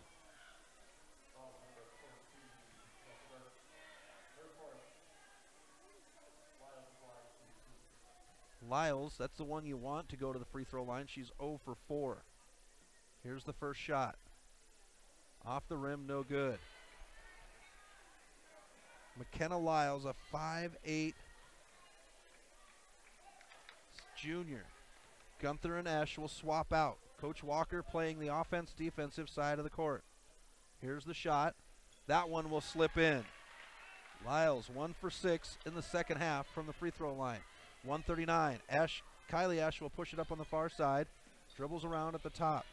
Lyles, that's the one you want to go to the free throw line. She's 0 for 4. Here's the first shot. Off the rim, no good. McKenna Lyles, a 5'8" junior. Gunther and Esch will swap out. Coach Walker playing the offense-defensive side of the court. Here's the shot. That one will slip in. Lyles 1 for 6 in the second half from the free throw line. 139. Kylie Ash will push it up on the far side. Dribbles around at the top.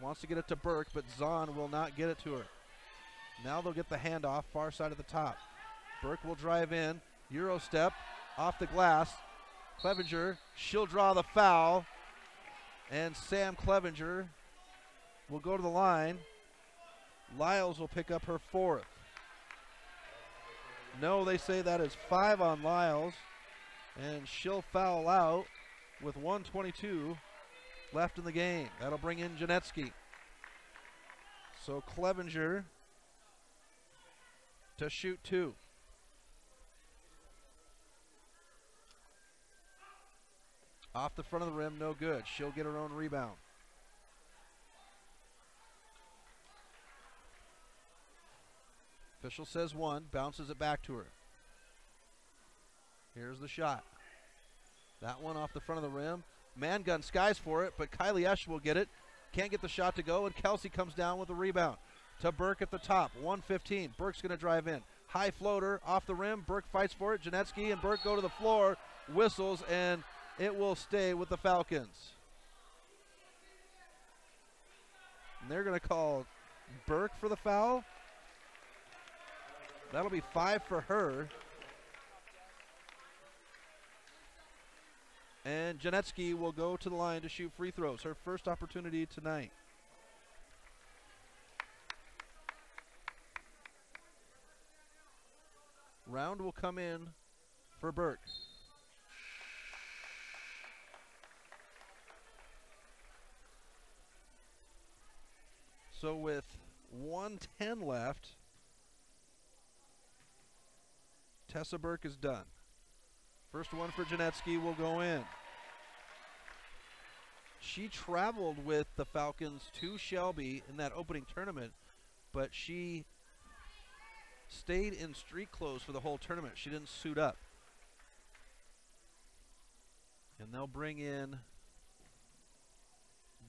Wants to get it to Burke, but Zahn will not get it to her. Now they'll get the handoff far side of the top. Burke will drive in. Euro step off the glass. Clevenger, she'll draw the foul. And Sam Clevenger will go to the line. Lyles will pick up her 4th. No, they say that is 5 on Lyles. And she'll foul out with 1:22 left in the game. That'll bring in Janetsky. So Clevenger to shoot 2. Off the front of the rim, no good. She'll get her own rebound. Official says 1, bounces it back to her. Here's the shot. That one off the front of the rim. Man gun skies for it, but Kylie Esch will get it. Can't get the shot to go, and Kelsey comes down with the rebound. To Burke at the top, 1:15. Burke's going to drive in. High floater off the rim. Burke fights for it. Janetsky and Burke go to the floor. Whistles, and it will stay with the Falcons. And they're going to call Burke for the foul. That'll be 5 for her. And Janetsky will go to the line to shoot free throws. Her first opportunity tonight. Round will come in for Burke. So with 1:10 left, Tessa Burke is done. First one for Janetsky will go in. She traveled with the Falcons to Shelby in that opening tournament, but she stayed in street clothes for the whole tournament. She didn't suit up. And they'll bring in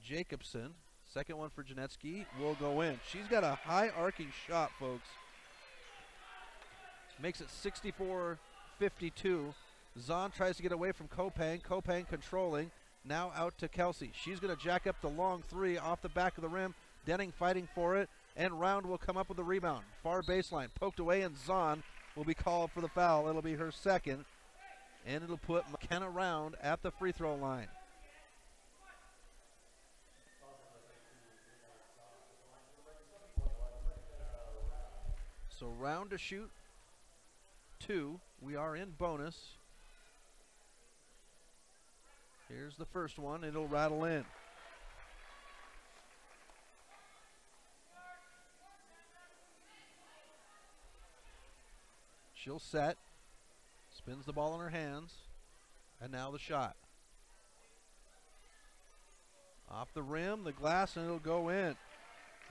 Jacobson. Second one for Janetsky will go in. She's got a high arcing shot, folks. Makes it 64-52. Zahn tries to get away from Kopang. Kopang controlling. Now out to Kelsey. She's going to jack up the long 3 off the back of the rim. Denning fighting for it. And Round will come up with the rebound. Far baseline. Poked away, and Zahn will be called for the foul. It'll be her second. And it'll put McKenna Round at the free throw line. So Round to shoot 2. We are in bonus. Here's the first one. It'll rattle in. She'll set. Spins the ball in her hands. And now the shot. Off the rim, the glass, and it'll go in.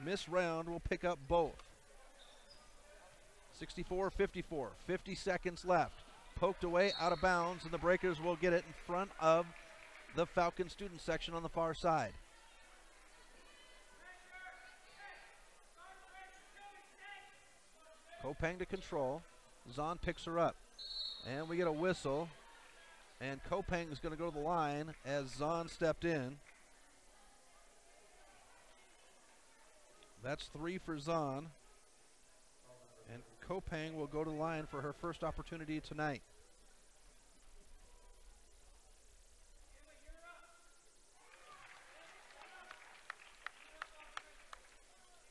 Miss Round will pick up both. 64-54. 50 seconds left. Poked away, out of bounds, and the Breakers will get it in front of the Falcon student section on the far side. Kopang to control. Zahn picks her up. And we get a whistle. And Kopang is going to go to the line as Zahn stepped in. That's 3 for Zahn. And Kopang will go to the line for her first opportunity tonight.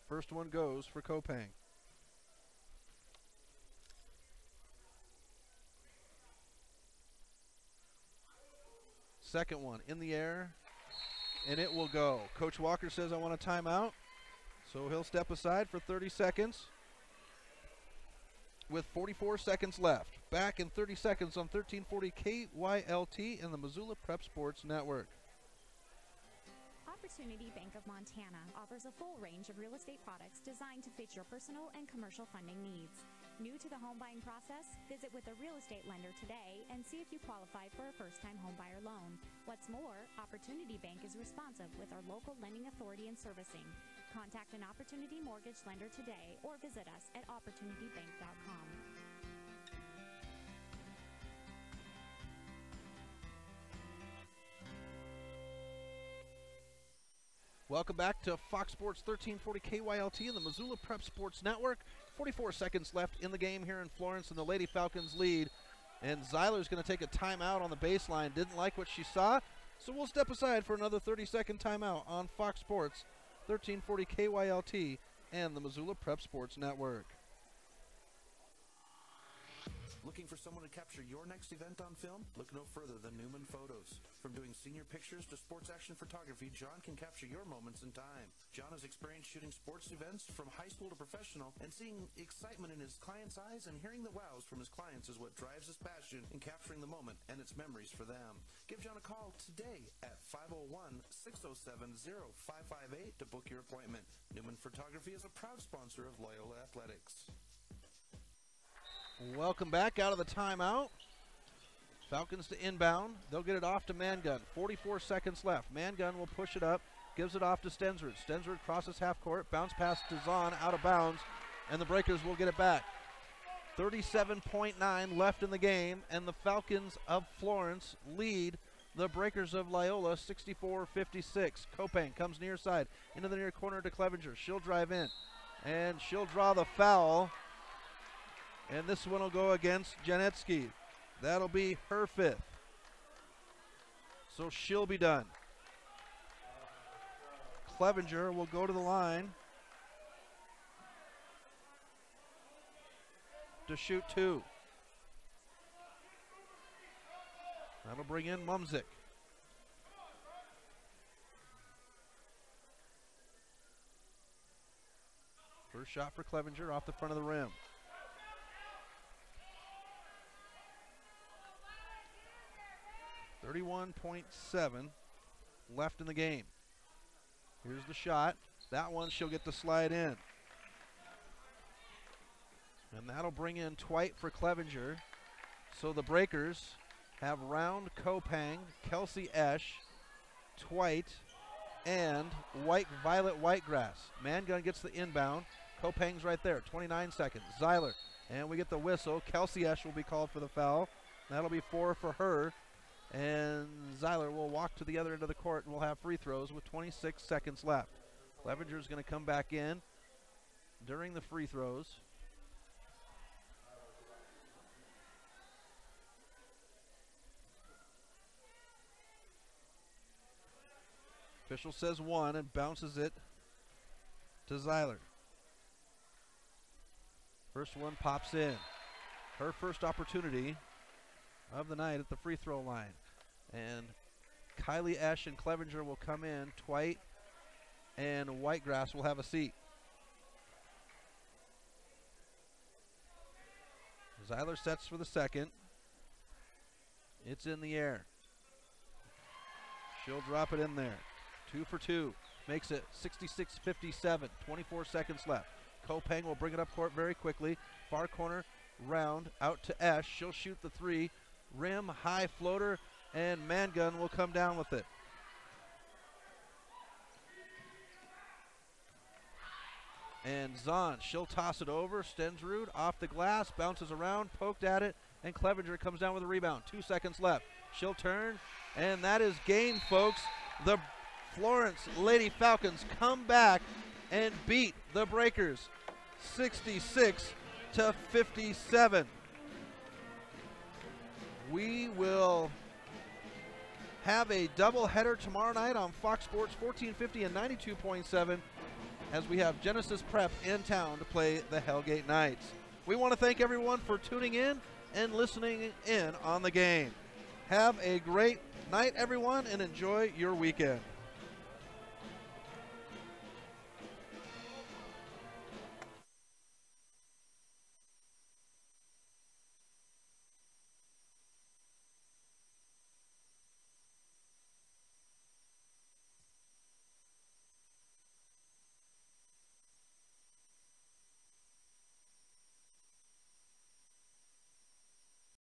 First one goes for Kopang. Second one in the air, and it will go. Coach Walker says, I want a timeout, so he'll step aside for 30 seconds. With 44 seconds left. Back in 30 seconds on 1340 KYLT and the Missoula Prep Sports Network. Opportunity Bank of Montana offers a full range of real estate products designed to fit your personal and commercial funding needs. New to the home buying process? Visit with a real estate lender today and see if you qualify for a first-time homebuyer loan. What's more, Opportunity Bank is responsive with our local lending authority and servicing. Contact an Opportunity Mortgage lender today or visit us at opportunitybank.com. Welcome back to Fox Sports 1340 KYLT and the Missoula Prep Sports Network. 44 seconds left in the game here in Florence, and the Lady Falcons lead. And Zeiler's going to take a timeout on the baseline. Didn't like what she saw, so we'll step aside for another 30-second timeout on Fox Sports 1340 KYLT and the Missoula Prep Sports Network. Looking for someone to capture your next event on film? Look no further than Newman Photos. From doing senior pictures to sports action photography, John can capture your moments in time. John has experience shooting sports events from high school to professional, and seeing excitement in his clients' eyes and hearing the wows from his clients is what drives his passion in capturing the moment and its memories for them. Give John a call today at 501-607-0558 to book your appointment. Newman Photography is a proud sponsor of Loyola Athletics. Welcome back out of the timeout. Falcons to inbound. They'll get it off to Mangun. 44 seconds left. Mangun will push it up, gives it off to Stensrud. Stensrud crosses half court, bounce pass to Zahn, out of bounds, and the Breakers will get it back. 37.9 left in the game, and the Falcons of Florence lead the Breakers of Loyola 64-56. Kopang comes near side into the near corner to Clevenger. She'll drive in, and she'll draw the foul. And this one will go against Janetsky. That'll be her 5th. So she'll be done. Clevenger will go to the line to shoot 2. That'll bring in Mumzik. First shot for Clevenger off the front of the rim. .7 left in the game. Here's the shot. That one she'll get to slide in. And that'll bring in Twite for Clevenger. So the Breakers have Round, Kopang, Kelsey Esch, Twite, and Violet Whitegrass. Mangun gets the inbound. Kopang's right there. 29 seconds. Zeiler. And we get the whistle. Kelsey Esch will be called for the foul. That'll be 4 for her. And Zeiler will walk to the other end of the court, and we'll have free throws with 26 seconds left. Clevenger's going to come back in during the free throws. Official says 1 and bounces it to Zeiler. First one pops in. Her first opportunity of the night at the free throw line. And Kylie Esch and Clevenger will come in. Twite and Whitegrass will have a seat. Zeiler sets for the second. It's in the air. She'll drop it in there. 2 for 2. Makes it 66-57. 24 seconds left. Kopang will bring it up court very quickly. Far corner, Round, out to Esch. She'll shoot the 3. Rim, high floater, and Mangun will come down with it. And Zahn, she'll toss it over. Stensrud off the glass, bounces around, poked at it, and Clevenger comes down with a rebound. 2 seconds left. She'll turn, and that is game, folks. The Florence Lady Falcons come back and beat the Breakers 66-57. We will have a doubleheader tomorrow night on Fox Sports 1450 and 92.7 as we have Genesis Prep in town to play the Hellgate Knights. We want to thank everyone for tuning in and listening in on the game. Have a great night, everyone, and enjoy your weekend.